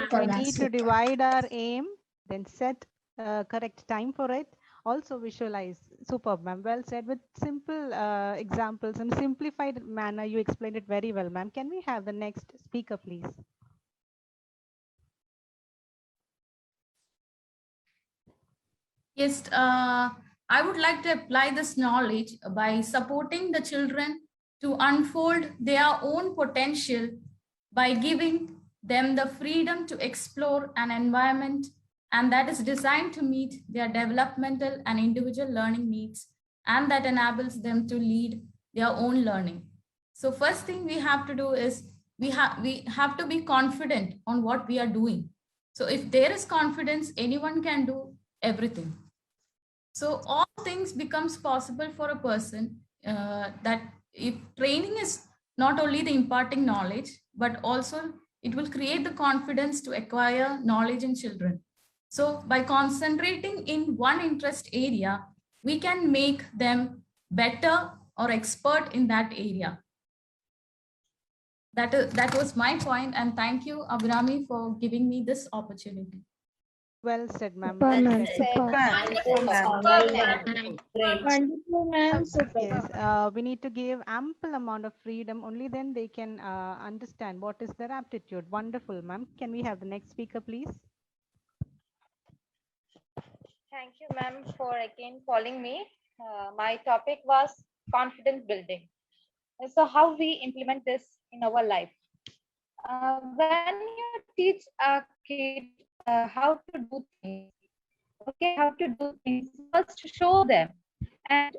We need to divide our aim, then set correct time for it. Also visualize. Superb, ma'am. Well said. With simple examples and simplified manner, you explained it very well, ma'am. Can we have the next speaker, please? Yes, I would like to apply this knowledge by supporting the children to unfold their own potential by giving them the freedom to explore an environment and that is designed to meet their developmental and individual learning needs and that enables them to lead their own learning. So first thing we have to do is we have to be confident on what we are doing. So if there is confidence, anyone can do everything. So all things becomes possible for a person that if training is not only the imparting knowledge, but also it will create the confidence to acquire knowledge in children. So by concentrating in one interest area, we can make them better or expert in that area. That was my point, and thank you, Abhrami, for giving me this opportunity. Well said, ma'am. Yes, we need to give ample amount of freedom. Only then they can understand what is their aptitude. Wonderful, ma'am. Can we have the next speaker, please? Thank you, ma'am, for again calling me. My topic was confidence building. So how we implement this in our life. When you teach a kid how to do things, first show them and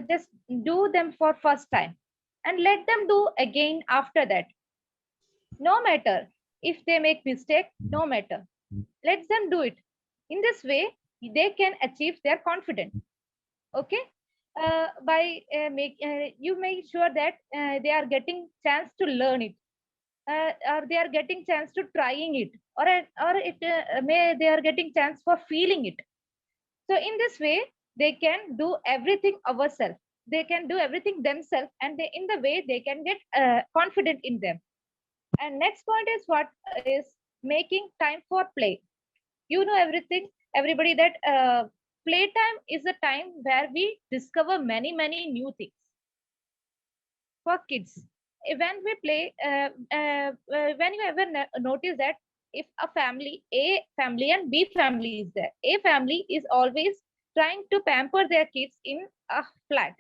just do them for first time and let them do again after that. No matter if they make mistake, no matter. Let them do it. In this way, they can achieve their confidence. Okay? You make sure that they are getting chance to learn it. Or they are getting chance to trying it, or they are getting chance for feeling it. So in this way, they can do everything ourselves. They can do everything themselves, and in the way they can get confident in them. And next point is what is making time for play. You know everybody that playtime is a time where we discover many new things for kids. When we play, when you ever notice that if a family, A family and B family is there, A family is always trying to pamper their kids in a flat,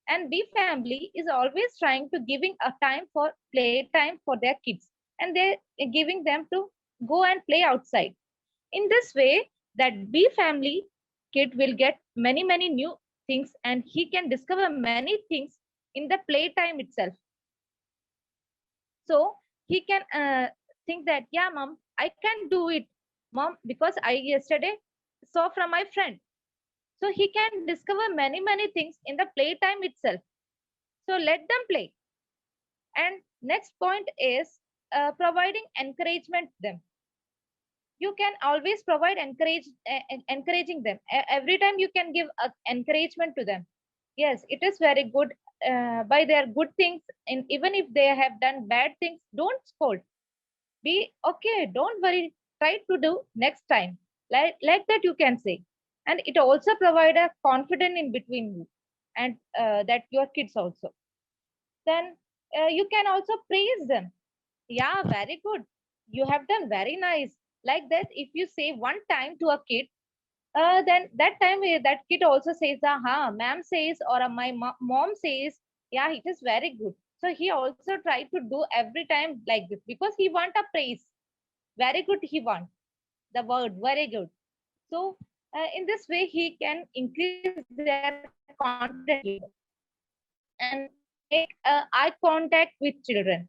and B family is always trying to giving a time for play time for their kids, and they're giving them to go and play outside. In this way, that B family kid will get many new things, and he can discover many things in the playtime itself. So he can think that, yeah, mom, I can do it, mom, because I yesterday saw from my friend. So he can discover many things in the playtime itself. So let them play. And next point is providing encouragement to them. you can always provide encouraging them. Every time you can give encouragement to them. Yes, it is very good by their good things, and even if they have done bad things, don't scold. Be okay, don't worry, try to do next time. Like that you can say. And it also provide a confidence in between you and that your kids also. Then you can also praise them. Yeah, very good, you have done very nice. Like that, if you say one time to a kid, then that time that kid also says, aha, ma'am says, or my mom says, yeah, it is very good. So he also try to do every time like this because he want a praise. Very good, he want the word very good. So in this way he can increase their confidence and make eye contact with children.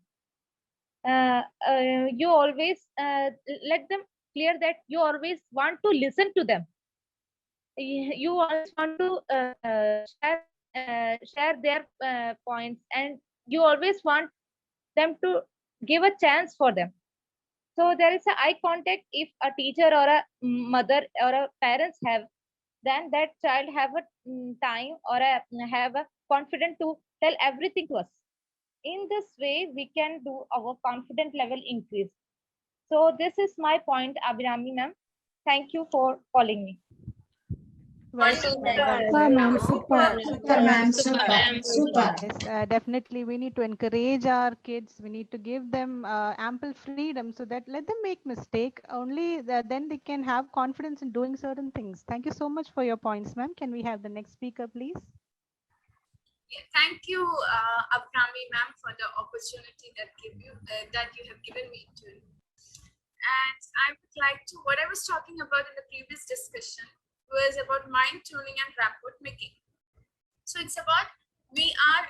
You always let them clear that you always want to listen to them. You always want to share their points, and you always want them to give a chance for them. So there is a eye contact. If a teacher or a mother or a parents have, then that child have a time or have a confidence to tell everything to us. In this way, we can do our confidence level increase. So this is my point, Abhirami ma'am. Thank you for calling me. Super, ma'am. Super. Super, ma'am. Super. Super. Yes, definitely. We need to encourage our kids. We need to give them ample freedom so that let them make mistake. Only then they can have confidence in doing certain things. Thank you so much for your points, ma'am. Can we have the next speaker, please? Yeah, thank you, Abhrami ma'am, for the opportunity that you have given me to. And I would like to, what I was talking about in the previous discussion was about mind tuning and rapport making. So it's about we are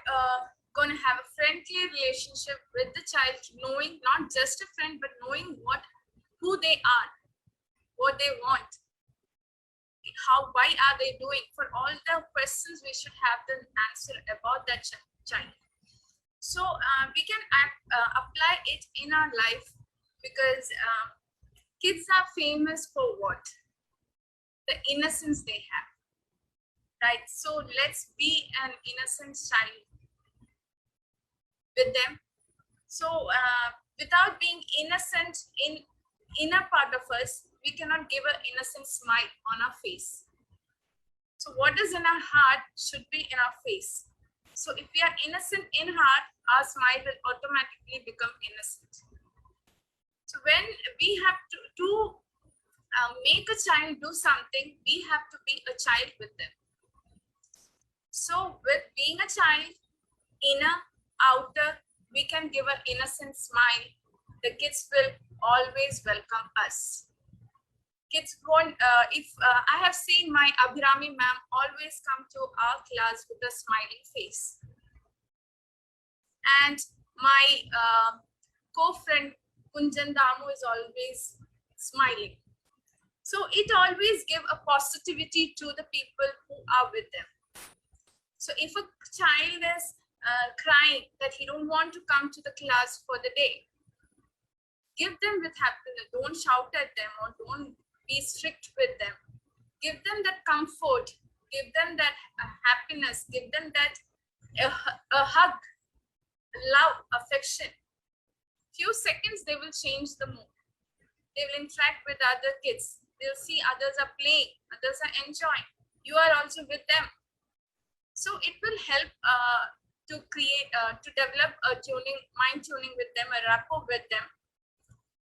going to have a friendly relationship with the child, knowing not just a friend, but knowing who they are, what they want, why are they doing. For all the questions, we should have the answer about that child. So we can apply it in our life, because kids are famous for what? The innocence they have, right? So let's be an innocent child with them. So without being innocent in inner part of us, we cannot give an innocent smile on our face. So what is in our heart should be in our face. So if we are innocent in heart, our smile will automatically become innocent. So when we have to make a child do something, we have to be a child with them. So with being a child, inner, outer, we can give an innocent smile. The kids will always welcome us. Kids won't, I have seen my Abhirami ma'am always come to our class with a smiling face. And my co-friend Kunjan Damu is always smiling. So it always gives a positivity to the people who are with them. So if a child is crying that he don't want to come to the class for the day, give them with happiness. Don't shout at them or don't be strict with them. Give them that comfort. Give them that happiness. Give them that a hug, love, affection. Few seconds, they will change the mood. They will interact with other kids. They'll see others are playing, others are enjoying. You are also with them. So it will help to develop a mind tuning with them, a rapport with them.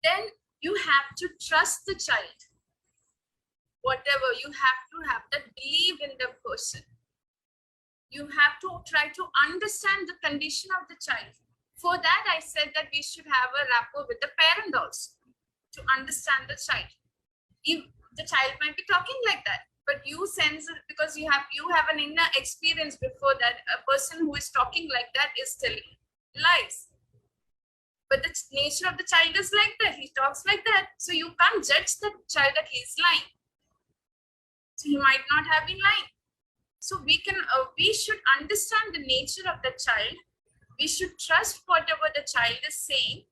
Then you have to trust the child. Whatever, you have to have that belief in the person. You have to try to understand the condition of the child. For that, I said that we should have a rapport with the parent also to understand the child. If the child might be talking like that, but you sense it because you have an inner experience before that a person who is talking like that is telling lies. But the nature of the child is like that. He talks like that. So you can't judge the child that he is lying. So he might not have been lying. So we should understand the nature of the child. We should trust whatever the child is saying.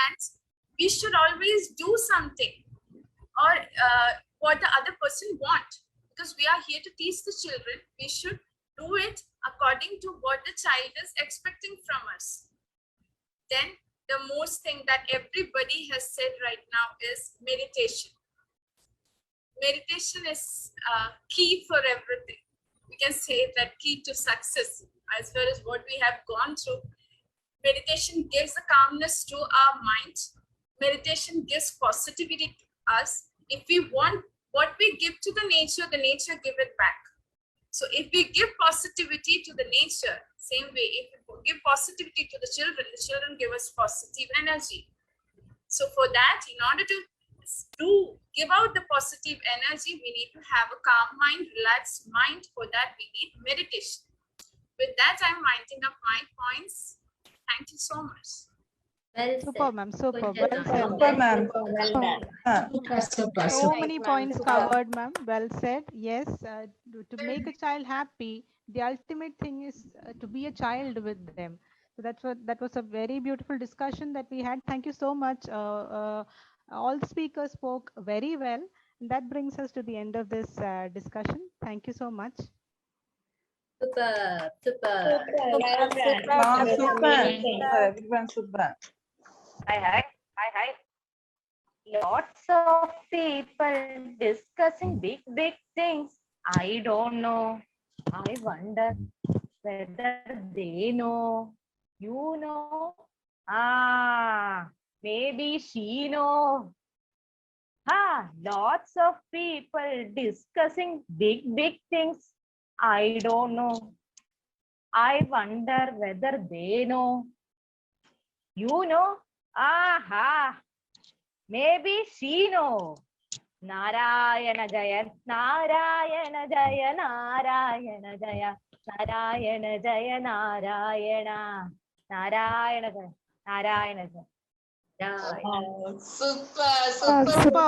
And we should always do something or what the other person wants. Because we are here to teach the children, we should do it according to what the child is expecting from us. Then the most thing that everybody has said right now is meditation. Meditation is key for everything. We can say that key to success as far as what we have gone through. Meditation gives a calmness to our mind. Meditation gives positivity to us. If we want what we give to the nature give it back. So if we give positivity to the nature, same way, if we give positivity to the children give us positive energy. So for that, in order to give out the positive energy, we need to have a calm mind, relaxed mind. For that, we need meditation. With that, I'm winding up my points. Thank you so much. Well Super, said. ma'am. Super. Good Well job. said. Super, ma'am. So many points covered, ma'am. Well said. Yes, to make a child happy, the ultimate thing is to be a child with them. So that was a very beautiful discussion that we had. Thank you so much. All the speakers spoke very well. And that brings us to the end of this discussion. Thank you so much. Super, super. Ma'am, super. Everyone super. Hi. Lots of people discussing big things. I don't know. I wonder whether they know. You know? Maybe she know. Lots of people discussing big things. I don't know. I wonder whether they know. You know? Maybe she know. Narayana Jaya, Narayana Jaya, Narayana Jaya, Narayana Jaya, Narayana, Narayana Jaya, Narayana Jaya. Oh, super. Super.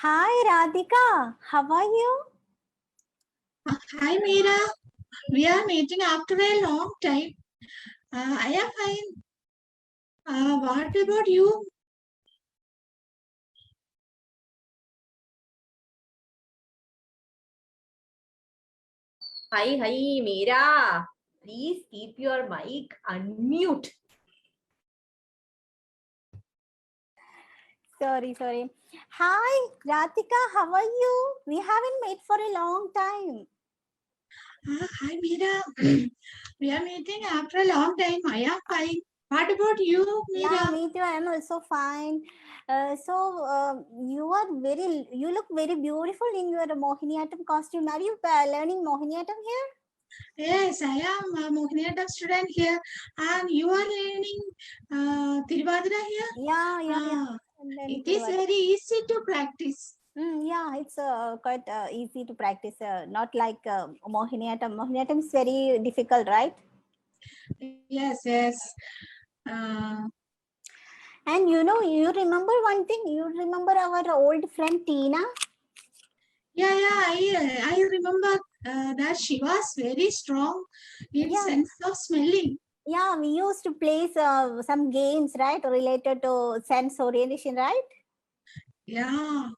Hi, Radhika. How are you? Hi, Meera. We are meeting after a long time. I am fine. What about you? Hi, Meera. Please keep your mic unmute. Sorry. Hi, Radhika. How are you? We haven't met for a long time. Hi, Meera. We are meeting after a long time. I am fine. What about you, Meera? Yeah, me too. I am also fine. You look very beautiful in your Mohiniyattam costume. Are you learning Mohiniyattam here? Yes, I am a Mohiniyattam student here. And you are learning Tiruvadira here? Yeah. It is very easy to practice. Yeah, it's quite easy to practice. Not like Mohiniyattam. Mohiniyattam is very difficult, right? Yes. And you remember one thing? You remember our old friend Tina? Yeah, I remember that she was very strong in sense of smelling. Yeah, we used to play some games, right, related to sense orientation, right? Yeah.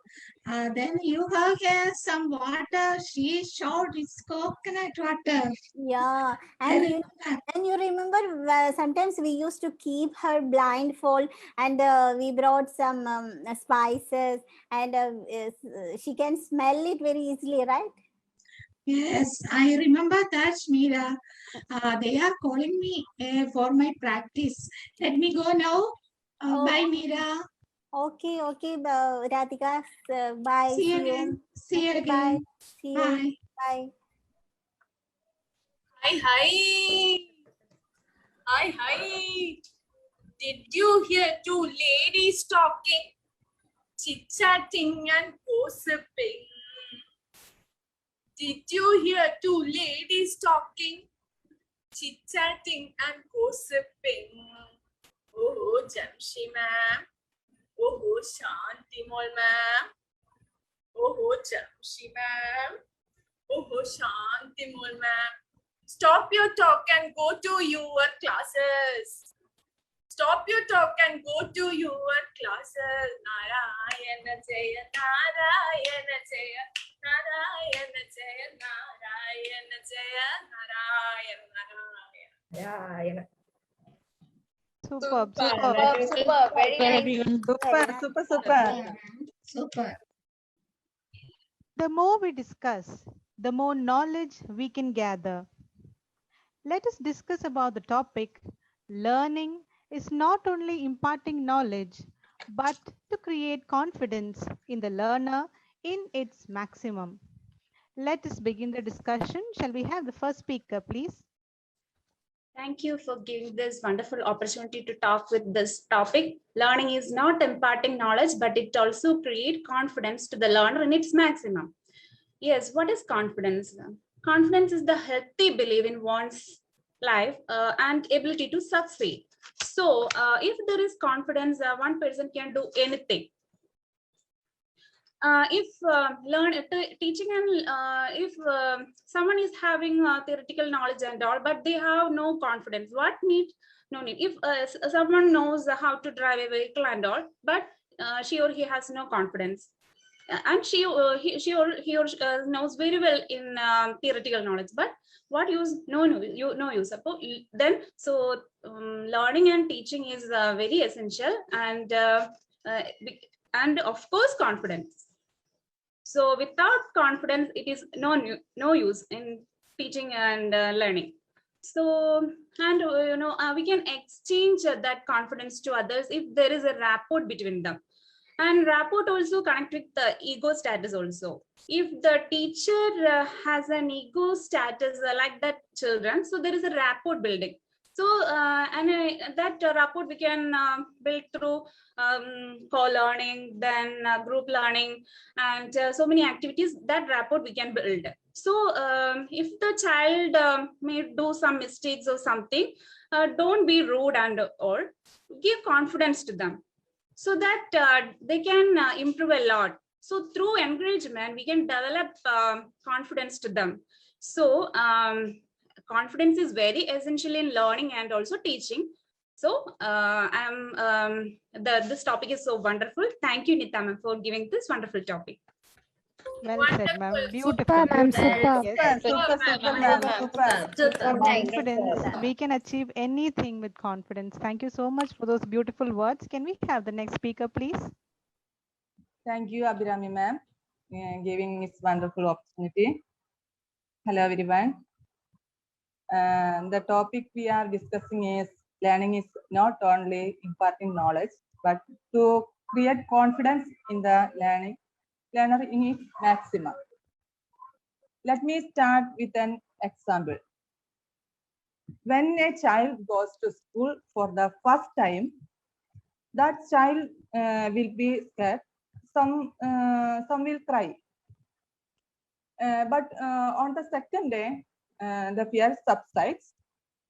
Then you have some water. She showed it's coconut water. Yeah, and you remember sometimes we used to keep her blindfold, and we brought some spices, and she can smell it very easily, right? Yes, I remember that, Meera. They are calling me for my practice. Let me go now. Bye, Meera. Okay, Radhika. Bye. See you again. See you again. Bye. See you. Bye. Bye. Hi. Did you hear two ladies talking, chit-chatting and gossiping? Did you hear two ladies talking, chit-chatting and gossiping? Oh, Jamshi ma'am. Oh, Shanti Mol ma'am. Oh, Jamshi ma'am. Oh, Shanti Mul ma'am. Stop your talk and go to your classes. Stop your talk and go to your classes. Narayana Jaya, Narayana Jaya, Narayana Jaya, Narayana Jaya, Narayana Narayana. Superb, Superb, superb. superb. Very nice. Super. The more we discuss, the more knowledge we can gather. Let us discuss about the topic. Learning is not only imparting knowledge, but to create confidence in the learner in its maximum. Let us begin the discussion. Shall we have the first speaker, please? Thank you for giving this wonderful opportunity to talk with this topic. Learning is not imparting knowledge, but it also creates confidence to the learner in its maximum. Yes, what is confidence? Confidence is the healthy belief in one's life and ability to succeed. So if there is confidence, one person can do anything. If teaching and if someone is having theoretical knowledge and all, but they have no confidence, what need? No need. If someone knows how to drive a vehicle and all, but she or he has no confidence, and she or he knows very well in theoretical knowledge, but what use? No use. Then so learning and teaching is very essential, and of course confidence. So without confidence, it is no use in teaching and learning. So, and we can exchange that confidence to others if there is a rapport between them. And rapport also connect with the ego status also. If the teacher has an ego status like that children, so there is a rapport building. So that rapport we can build through co-learning, then group learning, and so many activities. That rapport we can build. So if the child may do some mistakes or something, don't be rude and all. Give confidence to them, so that they can improve a lot. So through encouragement, we can develop confidence to them. So confidence is very essential in learning and also teaching. So this topic is so wonderful. Thank you, Nita ma'am, for giving this wonderful topic. Well said, ma'am. Beautiful. Super, ma'am. Beautiful. Super. Yes. Super. Confidence. We can achieve anything with confidence. Thank you so much for those beautiful words. Can we have the next speaker, please? Thank you, Abhirami ma'am, giving this wonderful opportunity. Hello, everyone. The topic we are discussing is learning is not only imparting knowledge, but to create confidence in the learner in its maximum. Let me start with an example. When a child goes to school for the first time, that child will be scared. Some will cry. But on the second day, the fear subsides.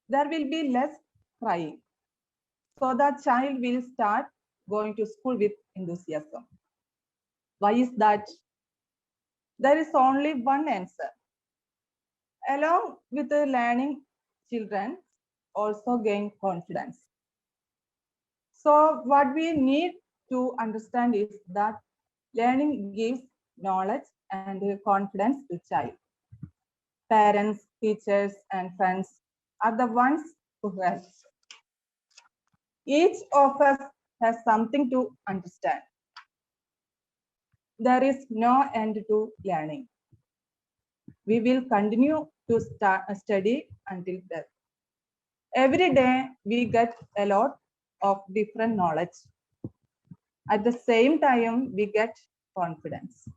There will be less crying. So the child will start going to school with enthusiasm. Why is that? There is only one answer. Along with the learning, children also gain confidence. So what we need to understand is that learning gives knowledge and confidence to child. Parents, teachers, and friends are the ones who help. Each of us has something to understand. There is no end to learning. We will continue to study until death. Every day we get a lot of different knowledge. At the same time, we get confidence.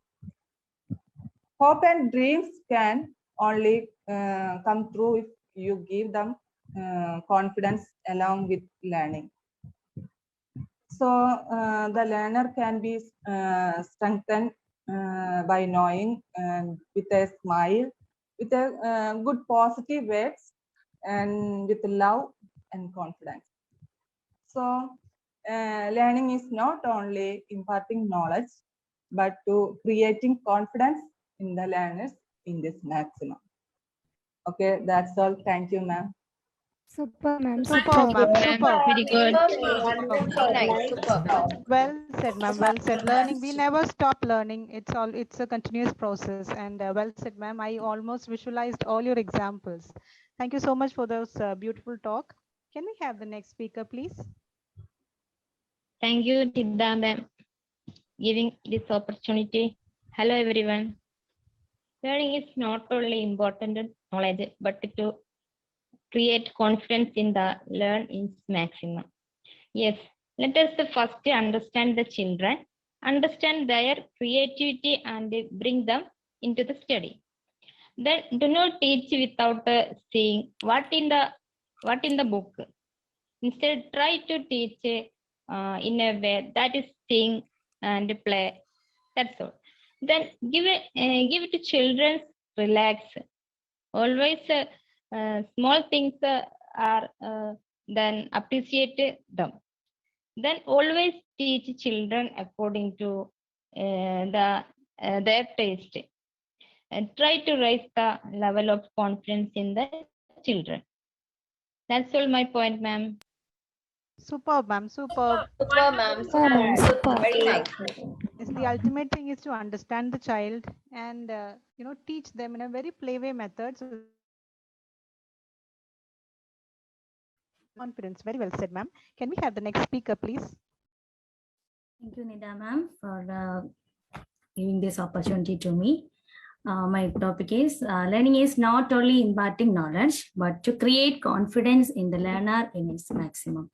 Hope and dreams can only come true if you give them confidence along with learning. So the learner can be strengthened by knowing with a smile, with a good positive words, and with love and confidence. So learning is not only imparting knowledge, but to creating confidence in the learners in this maximum. Okay, that's all. Thank you, ma'am. Super, ma'am. Superb, ma'am. Superb. Very good. Wonderful, nice, super. Well said, ma'am. Well said. Learning, we never stop learning. It's a continuous process. And well said, ma'am. I almost visualized all your examples. Thank you so much for those beautiful talk. Can we have the next speaker, please? Thank you, Tidda ma'am, giving this opportunity. Hello, everyone. Learning is not only important knowledge, but to create confidence in the learn is maximum. Yes, let us first understand the children, understand their creativity and bring them into the study. Then do not teach without seeing what in the book. Instead, try to teach in a way that is sing and play. That's all. Then give it to children, relax. Always small things are then appreciate them. Then always teach children according to their taste. And try to raise the level of confidence in the children. That's all my point, ma'am. Superb, ma'am. Superb. Super, ma'am. Super. Very nice. Yes, the ultimate thing is to understand the child and teach them in a very playway method. So confidence. Very well said, ma'am. Can we have the next speaker, please? Thank you, Nida ma'am, for giving this opportunity to me. My topic is learning is not only imparting knowledge, but to create confidence in the learner in its maximum.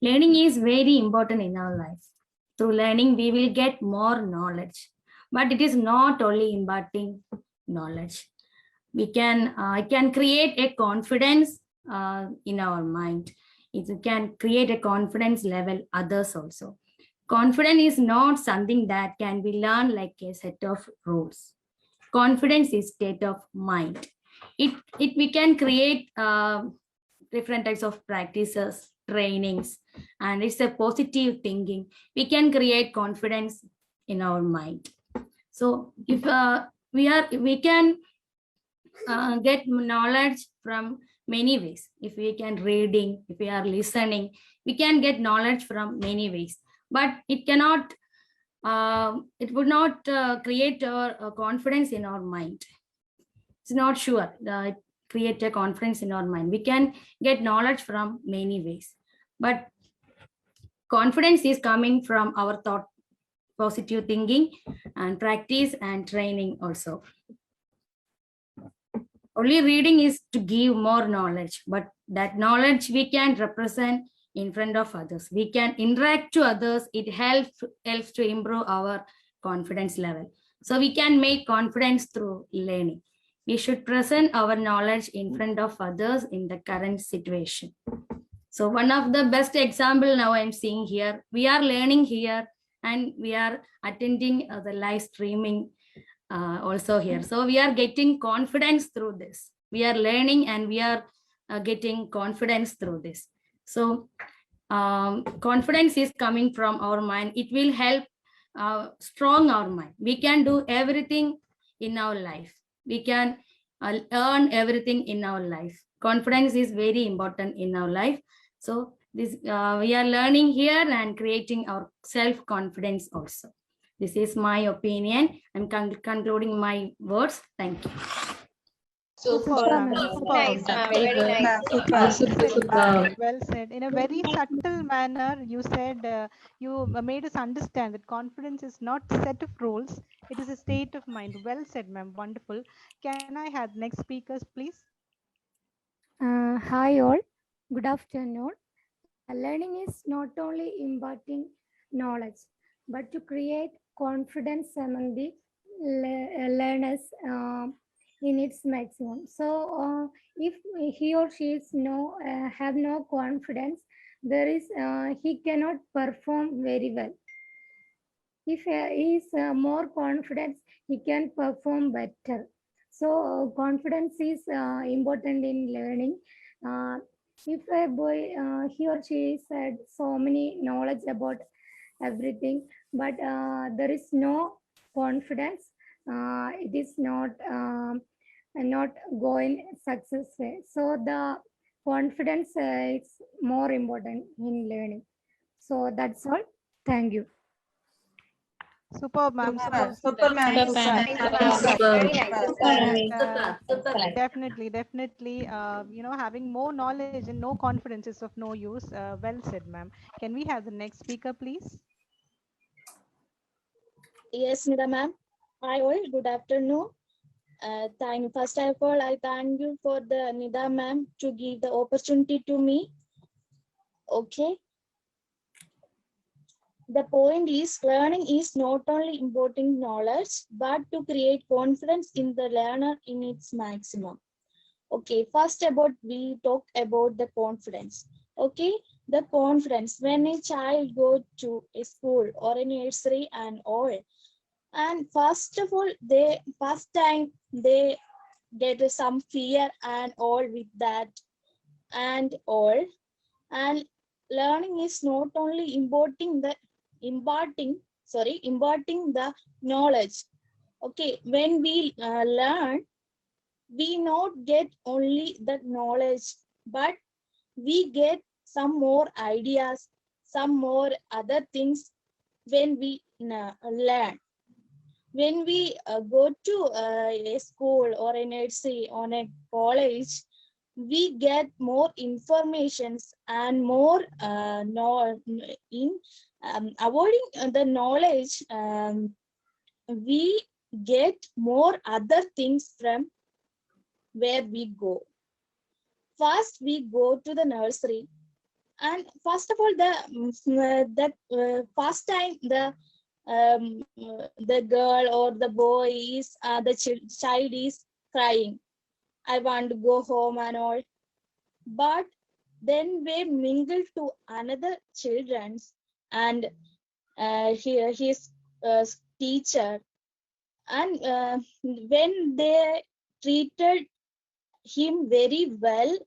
Learning is very important in our life. Through learning, we will get more knowledge, but it is not only imparting knowledge. We can create a confidence in our mind. It can create a confidence level others also. Confidence is not something that can be learned like a set of rules. Confidence is state of mind. We can create different types of practices, trainings, and it's a positive thinking. We can create confidence in our mind. So if we can get knowledge from many ways. If we can reading, if we are listening, we can get knowledge from many ways. But it cannot. It would not create a confidence in our mind. It's not sure that create a confidence in our mind. We can get knowledge from many ways, but confidence is coming from our thought, positive thinking, and practice and training also. Only reading is to give more knowledge, but that knowledge we can represent in front of others. We can interact to others. It helps to improve our confidence level. So we can make confidence through learning. We should present our knowledge in front of others in the current situation. So one of the best example now I'm seeing here, we are learning here and we are attending the live streaming also here. So we are getting confidence through this. We are learning and we are getting confidence through this. So confidence is coming from our mind. It will help strong our mind. We can do everything in our life. We can earn everything in our life. Confidence is very important in our life. So this we are learning here and creating our self-confidence also. This is my opinion. I'm concluding my words. Thank you. Super. Nice, very nice. Well said. In a very subtle manner, you said you made us understand that confidence is not a set of rules. It is a state of mind. Well said, ma'am. Wonderful. Can I have next speakers, please? Hi all. Good afternoon. Learning is not only imparting knowledge, but to create confidence among the learners in its maximum. So if he or she is have no confidence, he cannot perform very well. If he is more confident, he can perform better. So confidence is important in learning. If a boy, he or she said so many knowledge about everything, but there is no confidence, it is not going success way. So the confidence is more important in learning. So that's all. Thank you. Superb, ma'am. Super, Superb. super, ma'am. Thank you, ma'am. Very nice. Definitely, having more knowledge and no confidence is of no use. Well said, ma'am. Can we have the next speaker, please? Yes, Nida ma'am. Hi all, good afternoon. First of all, I thank you for the Nida ma'am to give the opportunity to me. Okay. The point is learning is not only importing knowledge, but to create confidence in the learner in its maximum. Okay, first we talk about the confidence. Okay, the confidence when a child go to a school or a nursery and all. And first of all, first time they get some fear and all with that and all. And learning is not only imparting the knowledge. Okay, when we learn, we not get only the knowledge, but we get some more ideas, some more other things when we learn. When we go to a school or a nursery or a college, we get more informations and more in avoiding the knowledge. We get more other things from where we go. First, we go to the nursery, and first of all, first time the girl or the boy is the child is crying. I want to go home and all. But then we mingle to another children's and his teacher, and when they treated him very well,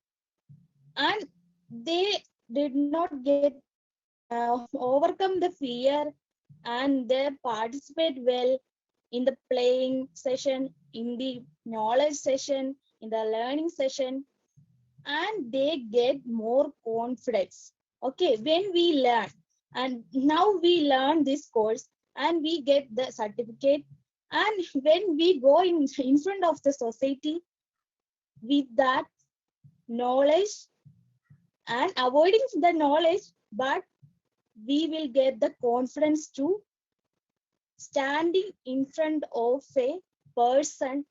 and they did not get overcome the fear, and they participate well in the playing session, in the knowledge session, in the learning session, and they get more confidence. Okay, when we learn, and now we learn this course and we get the certificate, and when we go in front of the society with that knowledge and avoiding the knowledge, but we will get the confidence to standing in front of a person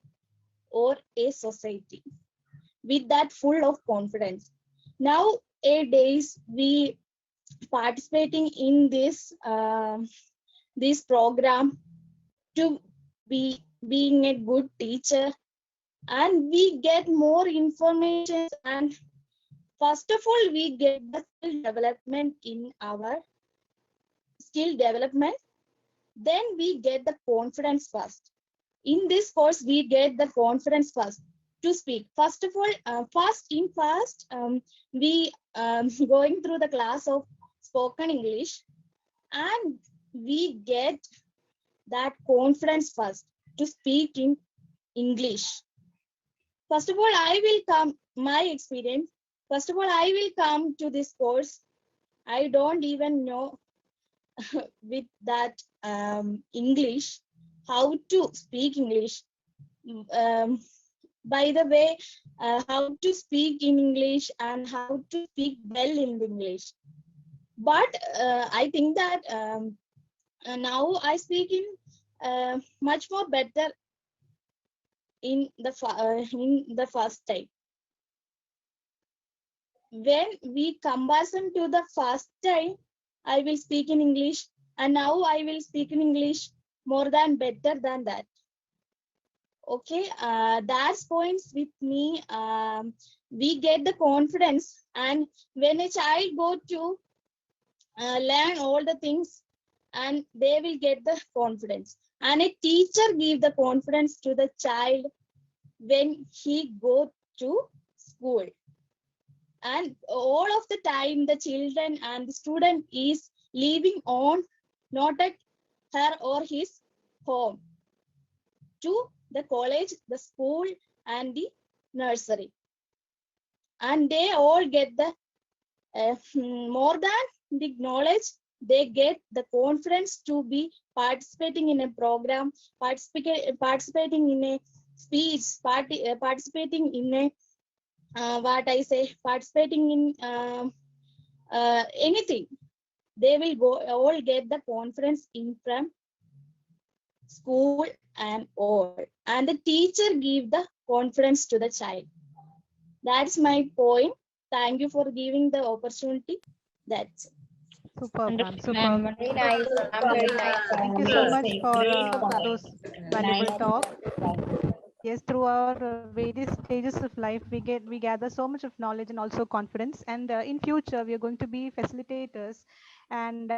or a society with that full of confidence. Nowadays, we participating in this program to be being a good teacher, and we get more information, and first of all, we get the skill development in our skill development. Then we get the confidence first. In this course, we get the confidence first to speak. First of all, we going through the class of spoken English, and we get that confidence first to speak in English. First of all, I will come, my experience. First of all, I will come to this course. I don't even know with that English, how to speak English. By the way, how to speak in English and how to speak well in English. But I think that now I speak in much more better in the first time. When we comparison to the first time, I will speak in English, and now I will speak in English more than better than that. Okay, that's points with me. We get the confidence, and when a child go to learn all the things, and they will get the confidence, and a teacher give the confidence to the child when he go to school. And all of the time, the children and the student is living on, not at her or his home, to the college, the school, and the nursery. And they all get the more than the knowledge, they get the confidence to be participating in a program, participating in a speech, participating in a participating in anything. They will all get the confidence in from school and all. And the teacher give the confidence to the child. That's my point. Thank you for giving the opportunity. That's it. Superb, ma'am. Wonderful, Superb. ma'am. Very nice, ma'am. Very nice. Thank you so much for those valuable talk. Yes, through our various stages of life, we gather so much of knowledge and also confidence. And in future, we are going to be facilitators, and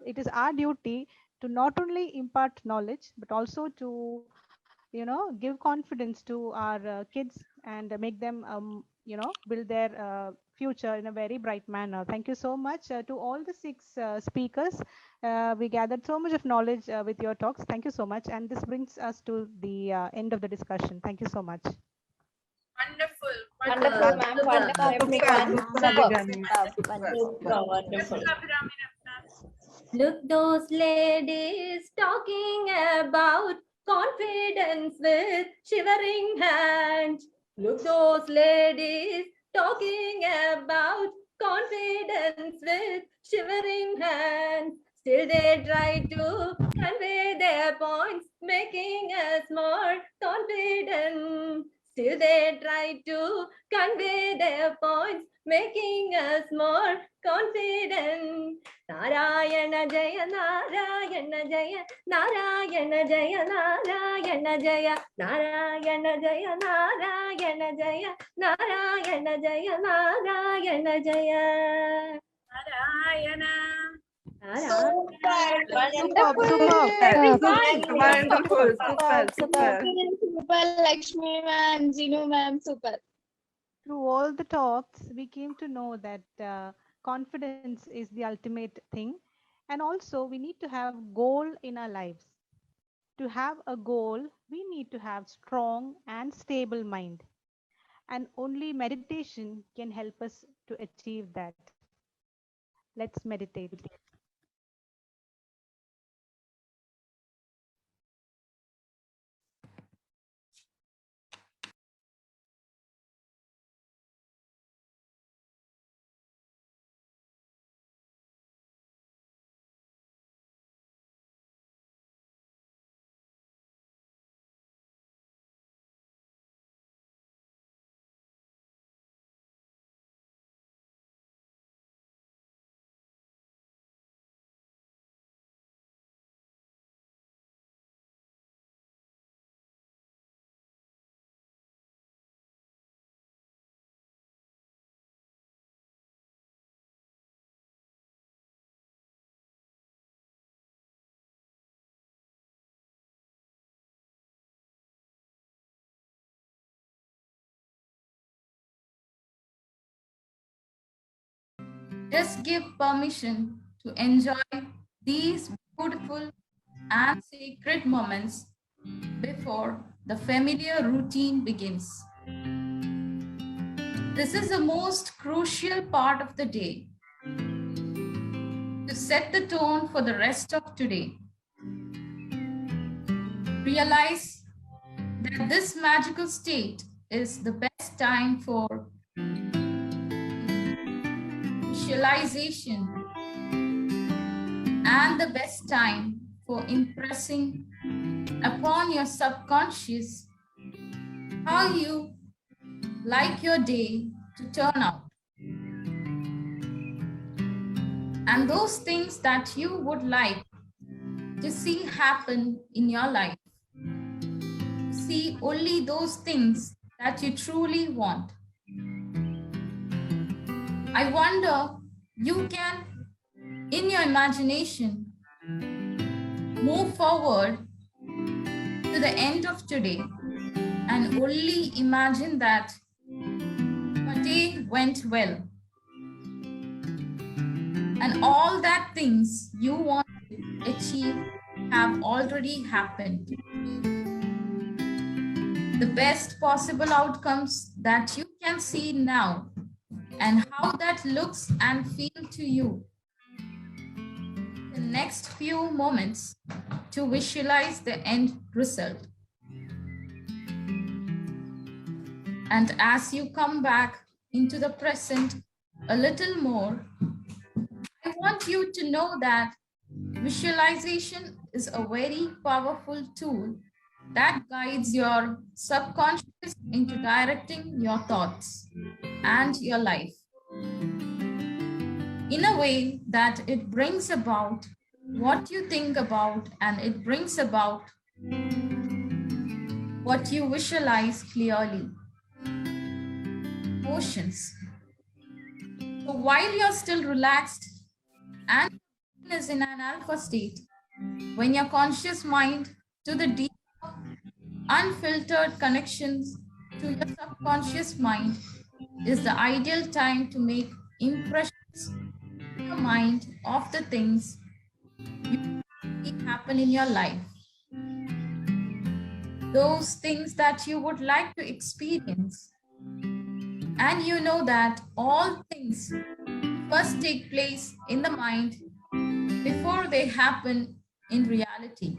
it is our duty to not only impart knowledge but also to, give confidence to our kids and make them, build their future in a very bright manner. Thank you so much to all the 6 speakers. We gathered so much of knowledge with your talks. Thank you so much. And this brings us to the end of the discussion. Thank you so much. Wonderful. Wonderful, ma'am. Wonderful, everyone. Wonderful. Look, those ladies talking about confidence with shivering hands. Look, those ladies talking about confidence with shivering hands. Still they try to convey their points, making us more confident. Still they try to convey their points, making us more confident. Narayana Jaya, Narayana Jaya, Narayana Jaya, Narayana Jaya, Narayana Jaya, Narayana Jaya, Narayana Jaya, Narayana Jaya. Narayana. Super, Lakshmi ma'am, Jinu ma'am, super. Through all the talks, we came to know that confidence is the ultimate thing. And also, we need to have goal in our lives. To have a goal, we need to have strong and stable mind. And only meditation can help us to achieve that. Let's meditate. Just give permission to enjoy these beautiful and sacred moments before the familiar routine begins. This is the most crucial part of the day to set the tone for the rest of today. Realize that this magical state is the best time for visualization and the best time for impressing upon your subconscious how you like your day to turn out, and those things that you would like to see happen in your life. See only those things that you truly want. I wonder you can, in your imagination, move forward to the end of today and only imagine that your day went well and all that things you want to achieve have already happened. the best possible outcomes that you can see now and how that looks and feel to you. The next few moments to visualize the end result. And as you come back into the present a little more, I want you to know that visualization is a very powerful tool that guides your subconscious into directing your thoughts and your life in a way that it brings about what you think about, and it brings about what you visualize clearly. Emotions. So while you're still relaxed and is in an alpha state, when your conscious mind to the deep, unfiltered connections to your subconscious mind is the ideal time to make impressions in your mind of the things you see happen in your life. Those things that you would like to experience. And you know that all things first take place in the mind before they happen in reality.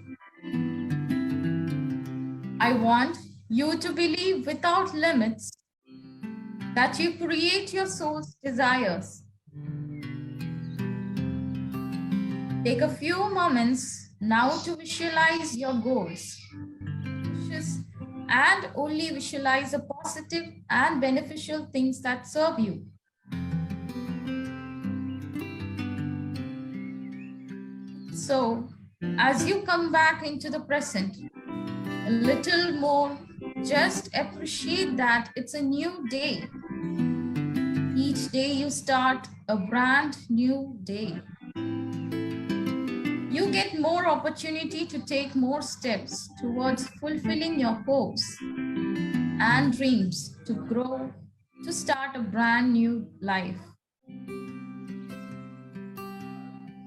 I want you to believe without limits that you create your soul's desires. Take a few moments now to visualize your goals, wishes, and only visualize the positive and beneficial things that serve you. So, as you come back into the present, a little more, just appreciate that it's a new day. Each day you start a brand new day. You get more opportunity to take more steps towards fulfilling your hopes and dreams, to grow, to start a brand new life.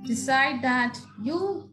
Decide that you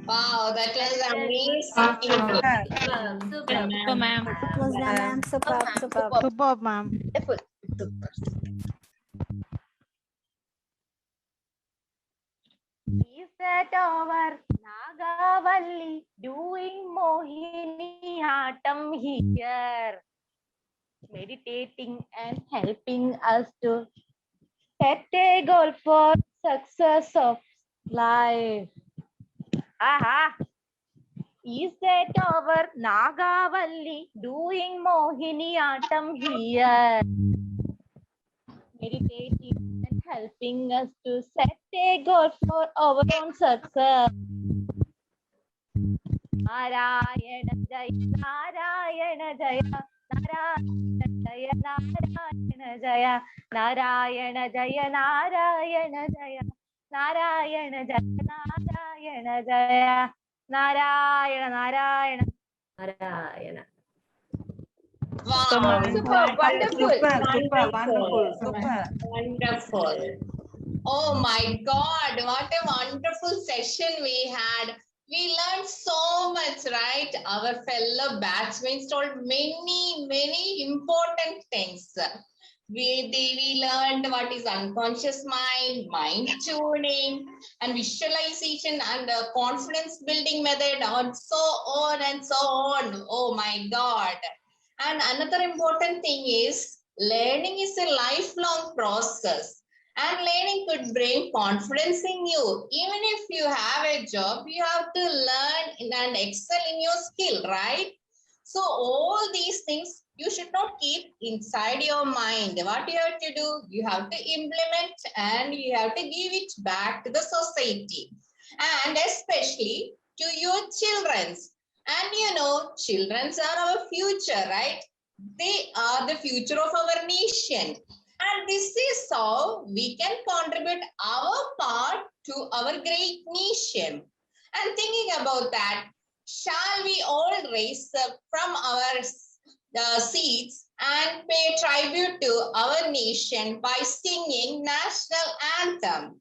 Wow, that was amazing. Super, ma'am. Superb, ma'am. Is that our Nagavalli doing Mohini Attam here? Meditating and helping us to set a goal for success of life. Aha! Is that our Nagavalli doing Mohini Attam here? Meditating and helping us to set a goal for our own success. Narayana Jaya, Narayana Jaya, Narayana Jaya Jaya Narayana Jaya Narayana Jaya Narayana Jaya Narayana Jaya Narayana Narayana Narayana. Wow, Super, wonderful. super, wonderful, super. Wonderful. Oh my God, what a wonderful session we had. We learned so much, right? Our fellow batchmates told many important things. We learned what is unconscious mind tuning, and visualization, and confidence building method, and so on and so on. Oh my God. And another important thing is learning is a lifelong process. And learning could bring confidence in you. Even if you have a job, you have to learn and excel in your skill, right? So all these things you should not keep inside your mind. What you have to do, you have to implement and you have to give it back to the society. And especially to your children's. And you know, children are our future, right? They are the future of our nation. And this is how we can contribute our part to our great nation. And thinking about that, shall we all raise up from our seats and pay tribute to our nation by singing national anthem?